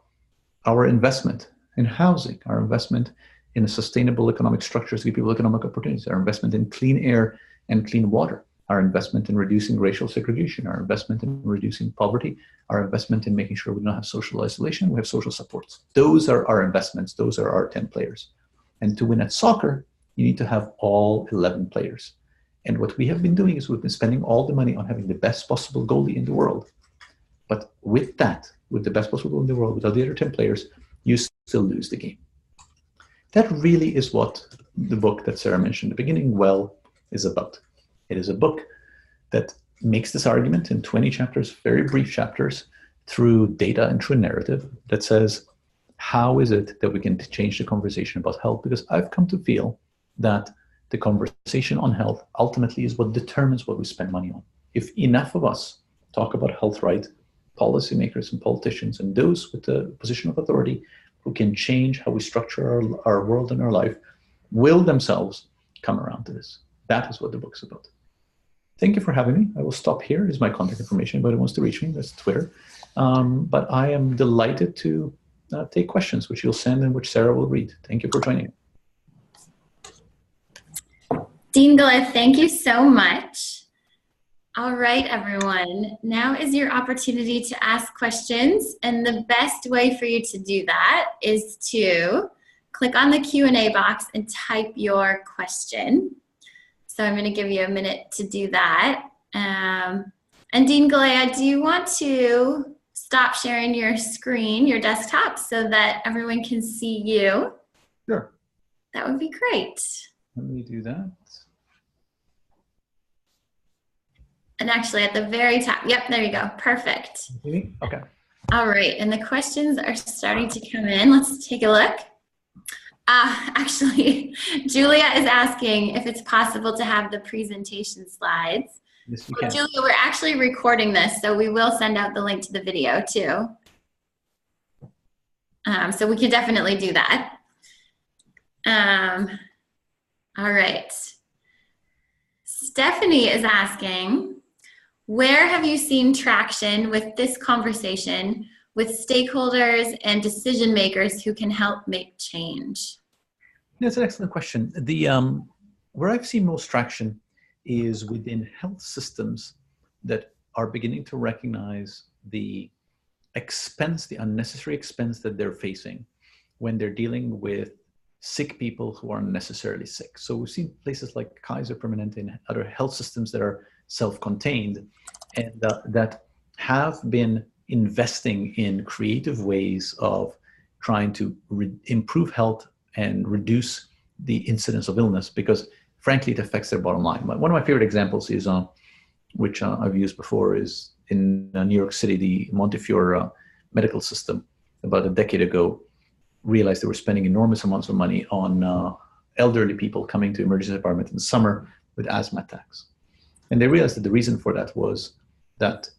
our investment in housing, our investment in a sustainable economic structures to give people economic opportunities, our investment in clean air and clean water, our investment in reducing racial segregation, our investment in reducing poverty, our investment in making sure we don't have social isolation, we have social supports. Those are our investments, those are our 10 players. And to win at soccer, you need to have all 11 players. And what we have been doing is we've been spending all the money on having the best possible goalie in the world. But with that, with the best possible goalie in the world, without the other 10 players, you still lose the game. That really is what the book that Sarah mentioned at the beginning, Well, is about. It is a book that makes this argument in 20 chapters, very brief chapters, through data and through narrative that says, how is it that we can change the conversation about health? Because I've come to feel that the conversation on health ultimately is what determines what we spend money on. If enough of us talk about health right, policymakers and politicians and those with the position of authority who can change how we structure our world and our life will themselves come around to this. That is what the book's about. Thank you for having me. I will stop here. Here's my contact information. If anybody wants to reach me, that's Twitter. But I am delighted to take questions, which you'll send and which Sarah will read. Thank you for joining. Dean Galea, thank you so much. All right, everyone. Now is your opportunity to ask questions. And the best way for you to do that is to click on the Q&A box and type your question. So I'm going to give you a minute to do that. And Dean Galea, do you want to stop sharing your screen, your desktop, so that everyone can see you? Sure. That would be great. Let me do that. And actually at the very top, yep, there you go. Perfect. Okay. All right, and the questions are starting to come in. Let's take a look. Actually, Julia is asking if it's possible to have the presentation slides. Yes, you Well, can. Julia, we're actually recording this, so we will send out the link to the video too. So we could definitely do that. All right. Stephanie is asking, where have you seen traction with this conversation with stakeholders and decision makers who can help make change? That's an excellent question. Where I've seen most traction is within health systems that are beginning to recognize the expense, the unnecessary expense that they're facing when they're dealing with sick people who are unnecessarily sick. So we've seen places like Kaiser Permanente and other health systems that are self-contained and that have been investing in creative ways of trying to improve health and reduce the incidence of illness, because frankly, it affects their bottom line. One of my favorite examples is, which I've used before, is in New York City, the Montefiore medical system about a decade ago realized they were spending enormous amounts of money on elderly people coming to emergency department in the summer with asthma attacks. And they realized that the reason for that was that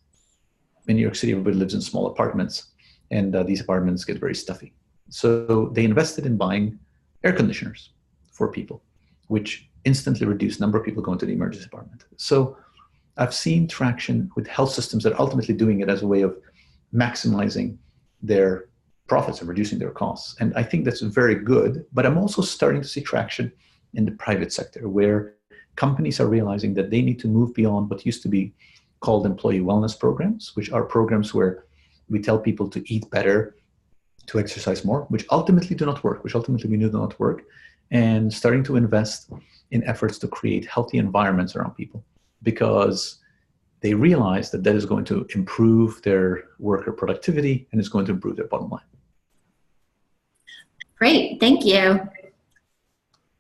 in New York City, everybody lives in small apartments, and these apartments get very stuffy. So they invested in buying air conditioners for people, which instantly reduced the number of people going to the emergency department. So I've seen traction with health systems that are ultimately doing it as a way of maximizing their profits and reducing their costs. And I think that's very good, but I'm also starting to see traction in the private sector where companies are realizing that they need to move beyond what used to be called employee wellness programs, which are programs where we tell people to eat better, to exercise more, which ultimately do not work, which ultimately we know do not work, and starting to invest in efforts to create healthy environments around people, because they realize that that is going to improve their worker productivity and it's going to improve their bottom line. Great, thank you.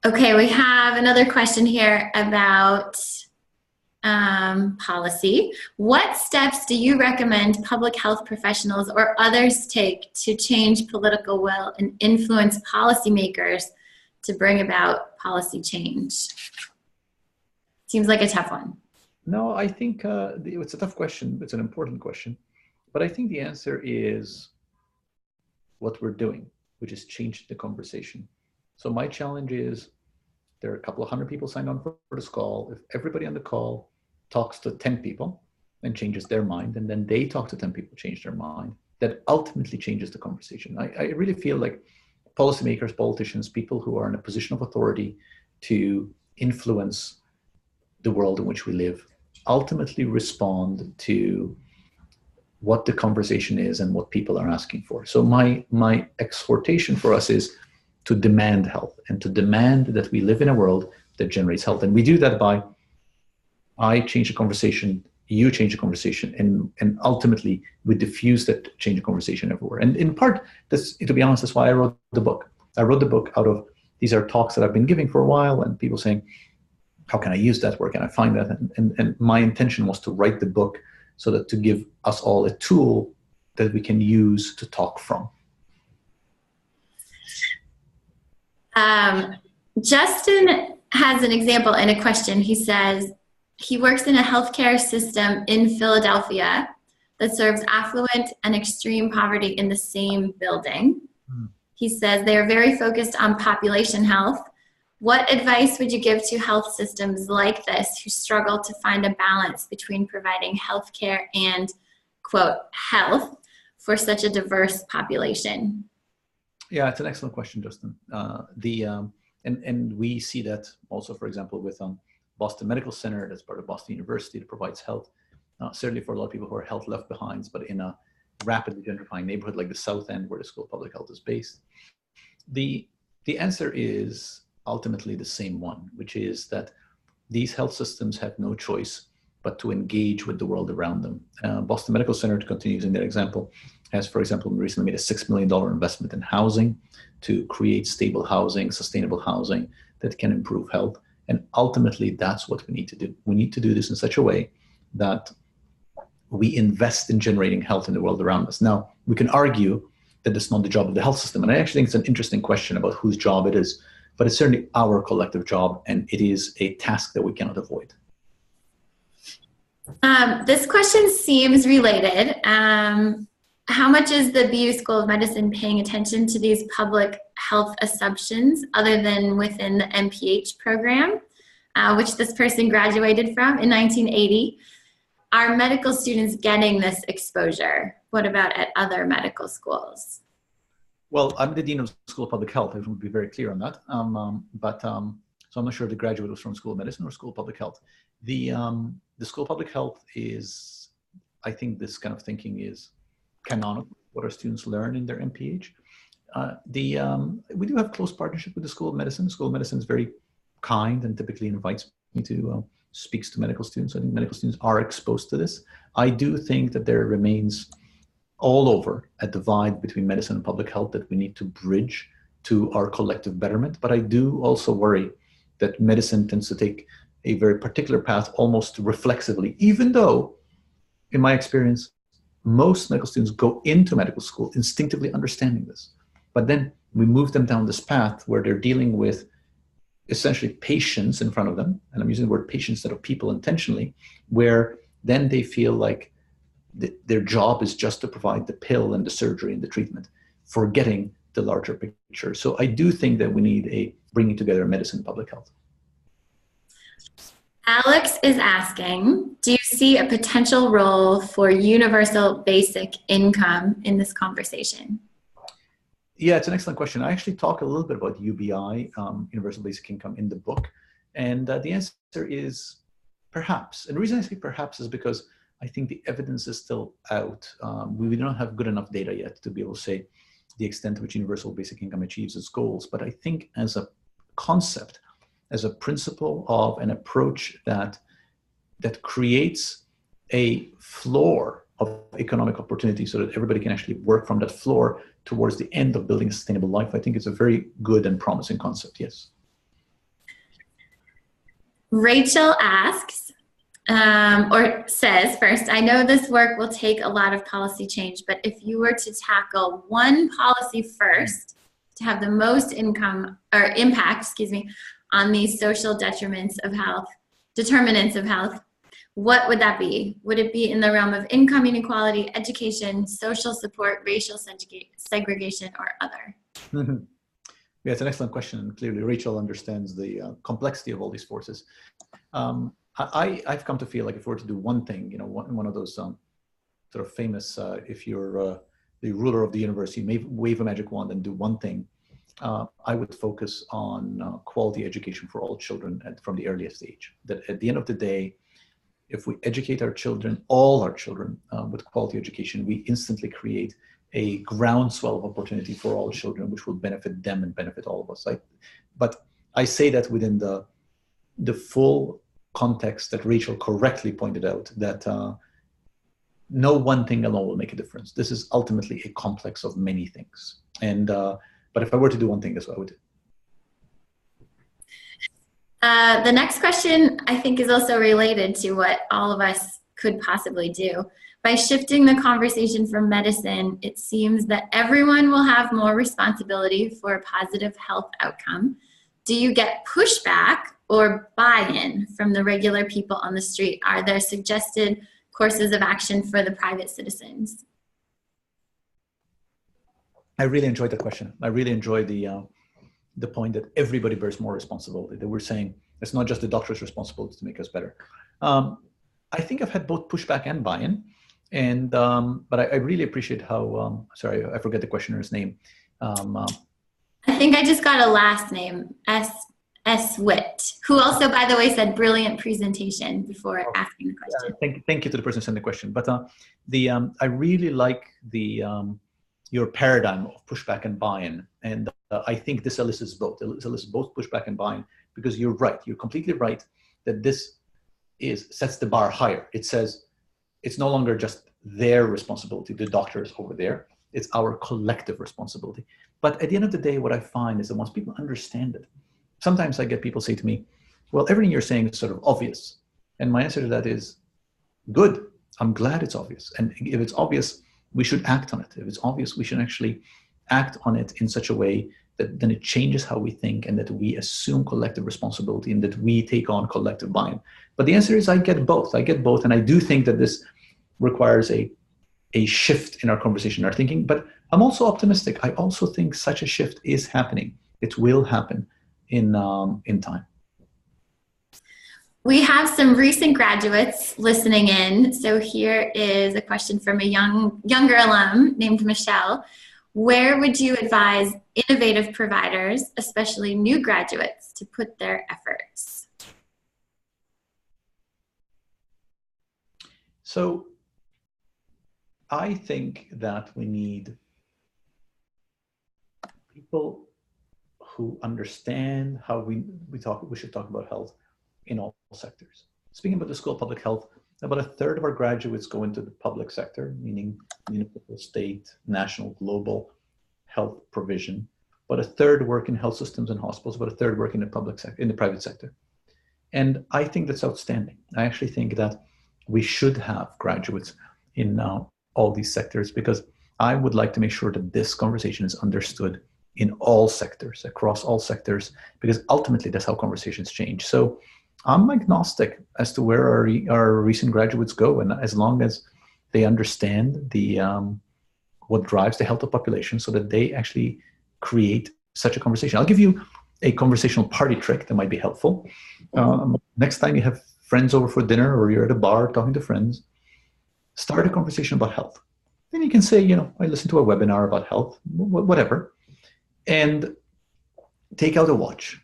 Okay, we have another question here about policy. What steps do you recommend public health professionals or others take to change political will and influence policymakers to bring about policy change? Seems like a tough one. No, I think it's a tough question. It's an important question. But I think the answer is what we're doing, which is change the conversation. So my challenge is, there are a couple of hundred people signed on for this call. If everybody on the call talks to 10 people and changes their mind, and then they talk to 10 people, change their mind, that ultimately changes the conversation. I really feel like policymakers, politicians, people who are in a position of authority to influence the world in which we live, ultimately respond to what the conversation is and what people are asking for. So my exhortation for us is to demand health and to demand that we live in a world that generates health. And we do that by, I change the conversation, you change the conversation, and ultimately we diffuse that change of conversation everywhere. And in part, this, to be honest, that's why I wrote the book. I wrote the book out of, these are talks that I've been giving for a while, and people saying, how can I use that? Where can I find that? And my intention was to write the book so that to give us all a tool that we can use to talk from. Justin has an example and a question. He says he works in a healthcare system in Philadelphia that serves affluent and extreme poverty in the same building. He says they are very focused on population health. What advice would you give to health systems like this who struggle to find a balance between providing healthcare and, quote, health for such a diverse population? Yeah, it's an excellent question, Justin. And we see that also, for example, with Boston Medical Center, that's part of Boston University, that provides health, certainly for a lot of people who are health left behinds, but in a rapidly gentrifying neighborhood like the South End, where the School of Public Health is based. The answer is ultimately the same one, which is that these health systems have no choice but to engage with the world around them. Boston Medical Center, to continue using their example, has, for example, recently made a $6 million investment in housing to create stable housing, sustainable housing that can improve health. And ultimately, that's what we need to do. We need to do this in such a way that we invest in generating health in the world around us. Now, we can argue that it's not the job of the health system. And I actually think it's an interesting question about whose job it is, but it's certainly our collective job, and it is a task that we cannot avoid. This question seems related. How much is the BU School of Medicine paying attention to these public health assumptions other than within the MPH program, which this person graduated from in 1980? Are medical students getting this exposure? What about at other medical schools? Well, I'm the Dean of the School of Public Health. I want to be very clear on that. So I'm not sure if the graduate was from School of Medicine or School of Public Health. The School of Public Health is, I think this kind of thinking is canonical, what our students learn in their MPH. We do have close partnership with the School of Medicine. The School of Medicine is very kind and typically invites me to speaks to medical students. I think medical students are exposed to this. I do think that there remains all over a divide between medicine and public health that we need to bridge to our collective betterment. But I do also worry that medicine tends to take a very particular path almost reflexively, even though, in my experience, most medical students go into medical school instinctively understanding this. But then we move them down this path where they're dealing with essentially patients in front of them, and I'm using the word patients instead of people intentionally, where then they feel like their job is just to provide the pill and the surgery and the treatment, forgetting the larger picture. So I do think that we need a bringing together medicine and public health. Alex is asking, do you see a potential role for universal basic income in this conversation? Yeah, it's an excellent question. I actually talk a little bit about UBI, Universal Basic Income, in the book. And the answer is perhaps. And the reason I say perhaps is because I think the evidence is still out. We don't have good enough data yet to be able to say the extent to which Universal Basic Income achieves its goals. But I think as a concept, as a principle of an approach that creates a floor of economic opportunity so that everybody can actually work from that floor towards the end of building a sustainable life, I think it's a very good and promising concept, yes. Rachel asks, or says first, I know this work will take a lot of policy change, but if you were to tackle one policy first to have the most impact, on these social determinants of health, what would that be? Would it be in the realm of income inequality, education, social support, racial segregation, or other? Mm-hmm. Yeah, it's an excellent question. And clearly, Rachel understands the complexity of all these forces. I've come to feel like if we were to do one thing, one of those sort of famous, if you're the ruler of the universe, you may wave a magic wand and do one thing. I would focus on quality education for all children from the earliest age. That at the end of the day, if we educate our children, all our children, with quality education, we instantly create a groundswell of opportunity for all children, which will benefit them and benefit all of us. But I say that within the full context that Rachel correctly pointed out, that no one thing alone will make a difference. This is ultimately a complex of many things. And but if I were to do one thing, that's what I would do. The next question, I think, is also related to what all of us could possibly do. By shifting the conversation from medicine, it seems that everyone will have more responsibility for a positive health outcome. Do you get pushback or buy-in from the regular people on the street? Are there suggested courses of action for the private citizens? I really enjoyed that question. I really enjoyed the point that everybody bears more responsibility, that we're saying it's not just the doctor's responsibility to make us better. I think I've had both pushback and buy-in, and but I really appreciate how, sorry, I forget the questioner's name. I think I just got a last name, S. Witt, who also, by the way, said brilliant presentation before asking the question. Thank you to the person who sent the question. But I really like your paradigm of pushback and buy-in, and I think this elicits both. It elicits both pushback and buy-in, because you're right. You're completely right that this sets the bar higher. It says it's no longer just their responsibility, the doctors over there. It's our collective responsibility. But at the end of the day, what I find is that once people understand it, sometimes I get people say to me, well, everything you're saying is sort of obvious. And my answer to that is, good. I'm glad it's obvious. And if it's obvious, we should act on it. If it's obvious, we should actually act on it in such a way that then it changes how we think, and that we assume collective responsibility, and that we take on collective buy-in. But the answer is I get both. And I do think that this requires a shift in our conversation, our thinking. But I'm also optimistic. I also think such a shift is happening. It will happen in time. We have some recent graduates listening in. So here is a question from a younger alum named Michelle. Where would you advise innovative providers, especially new graduates, to put their efforts? So I think that we need people who understand how we should talk about health in all sectors. Speaking about the School of Public Health, about a third of our graduates go into the public sector, meaning municipal, state, national, global health provision. About a third work in health systems and hospitals, about a third work in the private sector. And I think that's outstanding. I actually think that we should have graduates in all these sectors, because I would like to make sure that this conversation is understood in all sectors, across all sectors, because ultimately that's how conversations change. So I'm agnostic as to where our recent graduates go, and as long as they understand what drives the health of population, so that they actually create such a conversation. I'll give you a conversational party trick that might be helpful. Next time you have friends over for dinner, or you're at a bar talking to friends, start a conversation about health. Then you can say, I listened to a webinar about health, whatever, and take out a watch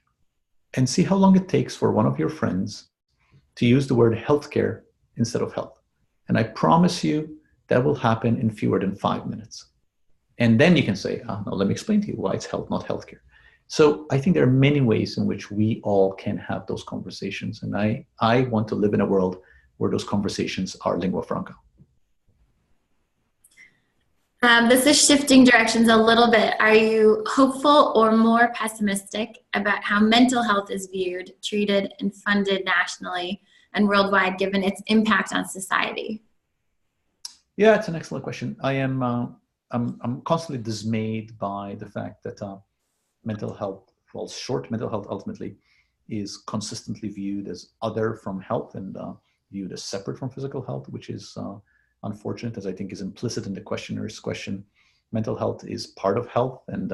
and see how long it takes for one of your friends to use the word healthcare instead of health. And I promise you that will happen in fewer than 5 minutes. And then you can say, no, let me explain to you why it's health, not healthcare. So I think there are many ways in which we all can have those conversations. And I want to live in a world where those conversations are lingua franca. This is shifting directions a little bit. Are you hopeful or more pessimistic about how mental health is viewed, treated, and funded nationally and worldwide, given its impact on society? Yeah, it's an excellent question. I'm constantly dismayed by the fact that mental health falls short. Mental health ultimately is consistently viewed as other from health and viewed as separate from physical health, which is unfortunate, as I think is implicit in the questioner's question. Mental health is part of health, and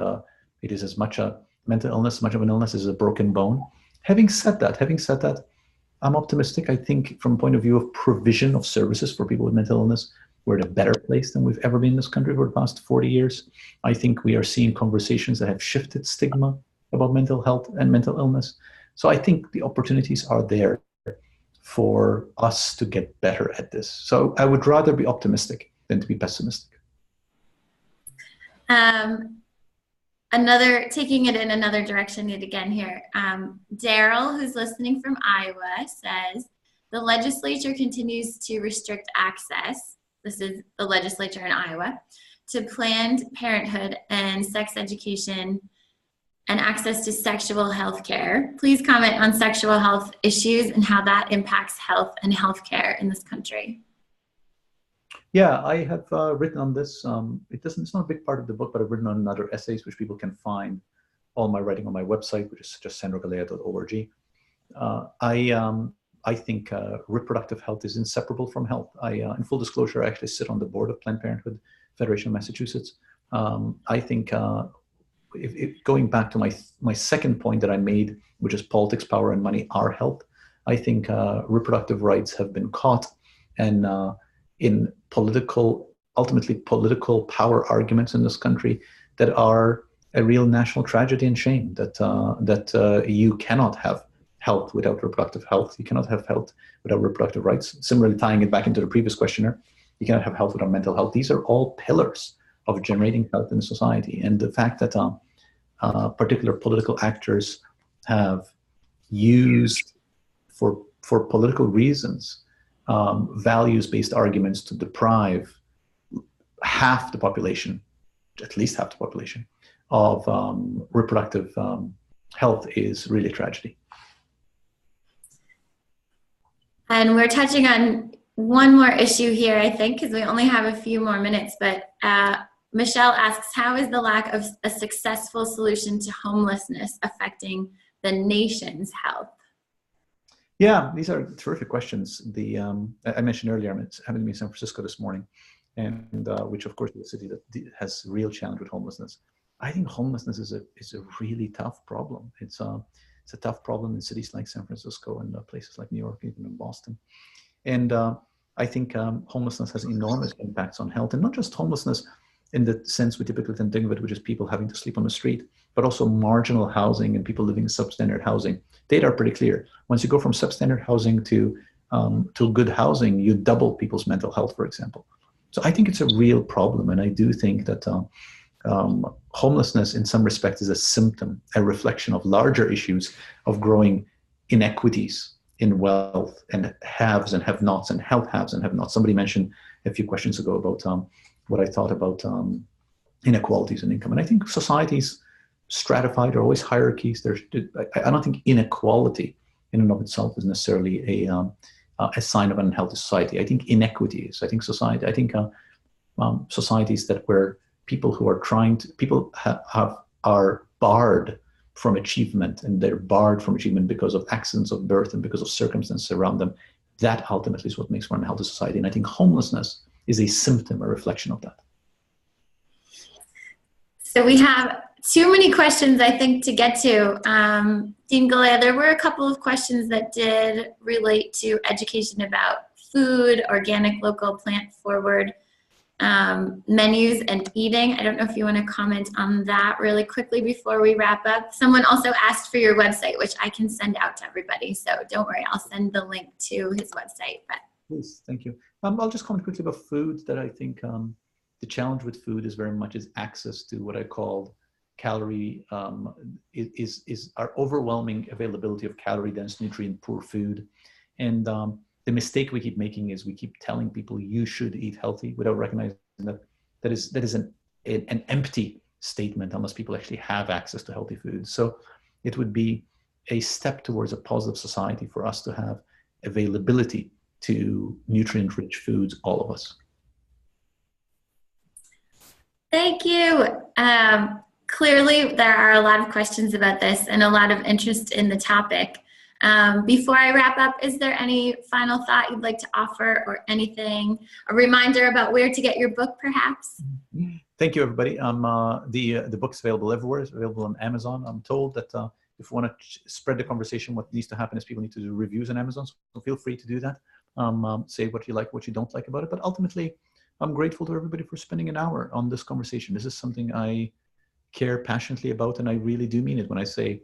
it is as much a mental illness, much of an illness as a broken bone. Having said that, I'm optimistic. I think from a point of view of provision of services for people with mental illness, we're in a better place than we've ever been in this country for the past 40 years. I think we are seeing conversations that have shifted stigma about mental health and mental illness. So I think the opportunities are there for us to get better at this. So I would rather be optimistic than to be pessimistic. Taking it in another direction yet again here. Daryl, who's listening from Iowa, says, the legislature continues to restrict access, this is the legislature in Iowa, to Planned Parenthood and sex education and access to sexual health care. Please comment on sexual health issues and how that impacts health and healthcare in this country. Yeah, I have written on this. It's not a big part of the book, but I've written on other essays, which people can find all my writing on my website, which is just sandrogalea.org. I think reproductive health is inseparable from health. In full disclosure, I actually sit on the board of Planned Parenthood Federation of Massachusetts. I think going back to my second point that I made, which is politics, power, and money are health, I think reproductive rights have been caught and in ultimately political power arguments in this country that are a real national tragedy and shame, that you cannot have health without reproductive health. You cannot have health without reproductive rights. Similarly, tying it back into the previous questioner, you cannot have health without mental health. These are all pillars of generating health in society. And the fact that particular political actors have used for political reasons values-based arguments to deprive half the population, at least half the population, of reproductive health is really a tragedy. And we're touching on one more issue here, I think, because we only have a few more minutes, but Michelle asks, how is the lack of a successful solution to homelessness affecting the nation's health? Yeah, these are terrific questions. I mentioned earlier, I'm having me in San Francisco this morning, and which of course is a city that has real challenge with homelessness. I think homelessness is a really tough problem. It's a tough problem in cities like San Francisco and places like New York, even in Boston. And I think homelessness has enormous impacts on health, and not just homelessness in the sense we typically think of it, which is people having to sleep on the street, but also marginal housing and people living in substandard housing. Data are pretty clear. Once you go from substandard housing to good housing, you double people's mental health, for example. So I think it's a real problem, and I do think that homelessness in some respects is a symptom, a reflection of larger issues of growing inequities in wealth and haves and have-nots and health haves and have-nots. Somebody mentioned a few questions ago about what I thought about inequalities in income. And I think societies stratified, there are always hierarchies. I don't think inequality in and of itself is necessarily a sign of an unhealthy society. I think inequity is. I think societies that where people who are are barred from achievement, and they're barred from achievement because of accidents of birth and because of circumstances around them, that ultimately is what makes for an unhealthy society. And I think homelessness is a symptom, a reflection of that. So we have too many questions, I think, to get to. Dean Galea, there were a couple of questions that did relate to education about food, organic, local, plant-forward menus and eating. I don't know if you want to comment on that really quickly before we wrap up. Someone also asked for your website, which I can send out to everybody. So don't worry, I'll send the link to his website. But please, thank you. I'll just comment quickly about food. That I think the challenge with food is very much is access to what I call calorie is our overwhelming availability of calorie-dense, nutrient-poor food. And the mistake we keep making is we keep telling people you should eat healthy without recognizing that is an empty statement unless people actually have access to healthy foods. So it would be a step towards a positive society for us to have availability to nutrient-rich foods, all of us. Thank you. Clearly, there are a lot of questions about this and a lot of interest in the topic. Before I wrap up, is there any final thought you'd like to offer or anything, a reminder about where to get your book, perhaps? Thank you, everybody. The book's available everywhere. It's available on Amazon. I'm told that if we want to spread the conversation, what needs to happen is people need to do reviews on Amazon. So feel free to do that. Say what you like, what you don't like about it. But ultimately, I'm grateful to everybody for spending an hour on this conversation. This is something I care passionately about, and I really do mean it when I say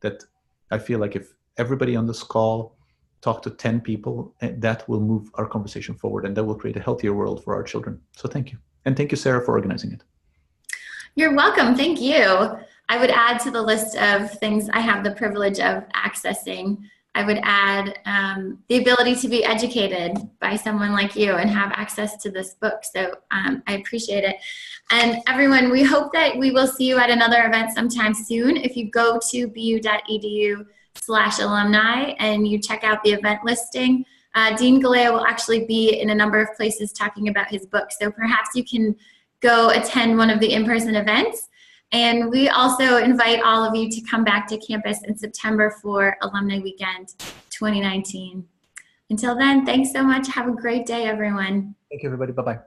that I feel like if everybody on this call talk to 10 people, that will move our conversation forward, and that will create a healthier world for our children. So thank you. And thank you, Sarah, for organizing it. You're welcome. Thank you. I would add to the list of things I have the privilege of accessing, I would add the ability to be educated by someone like you and have access to this book. So I appreciate it. And everyone, we hope that we will see you at another event sometime soon. If you go to bu.edu/alumni and you check out the event listing, Dean Galea will actually be in a number of places talking about his book. So perhaps you can go attend one of the in-person events. And we also invite all of you to come back to campus in September for Alumni Weekend 2019. Until then, thanks so much. Have a great day, everyone. Thank you, everybody. Bye-bye.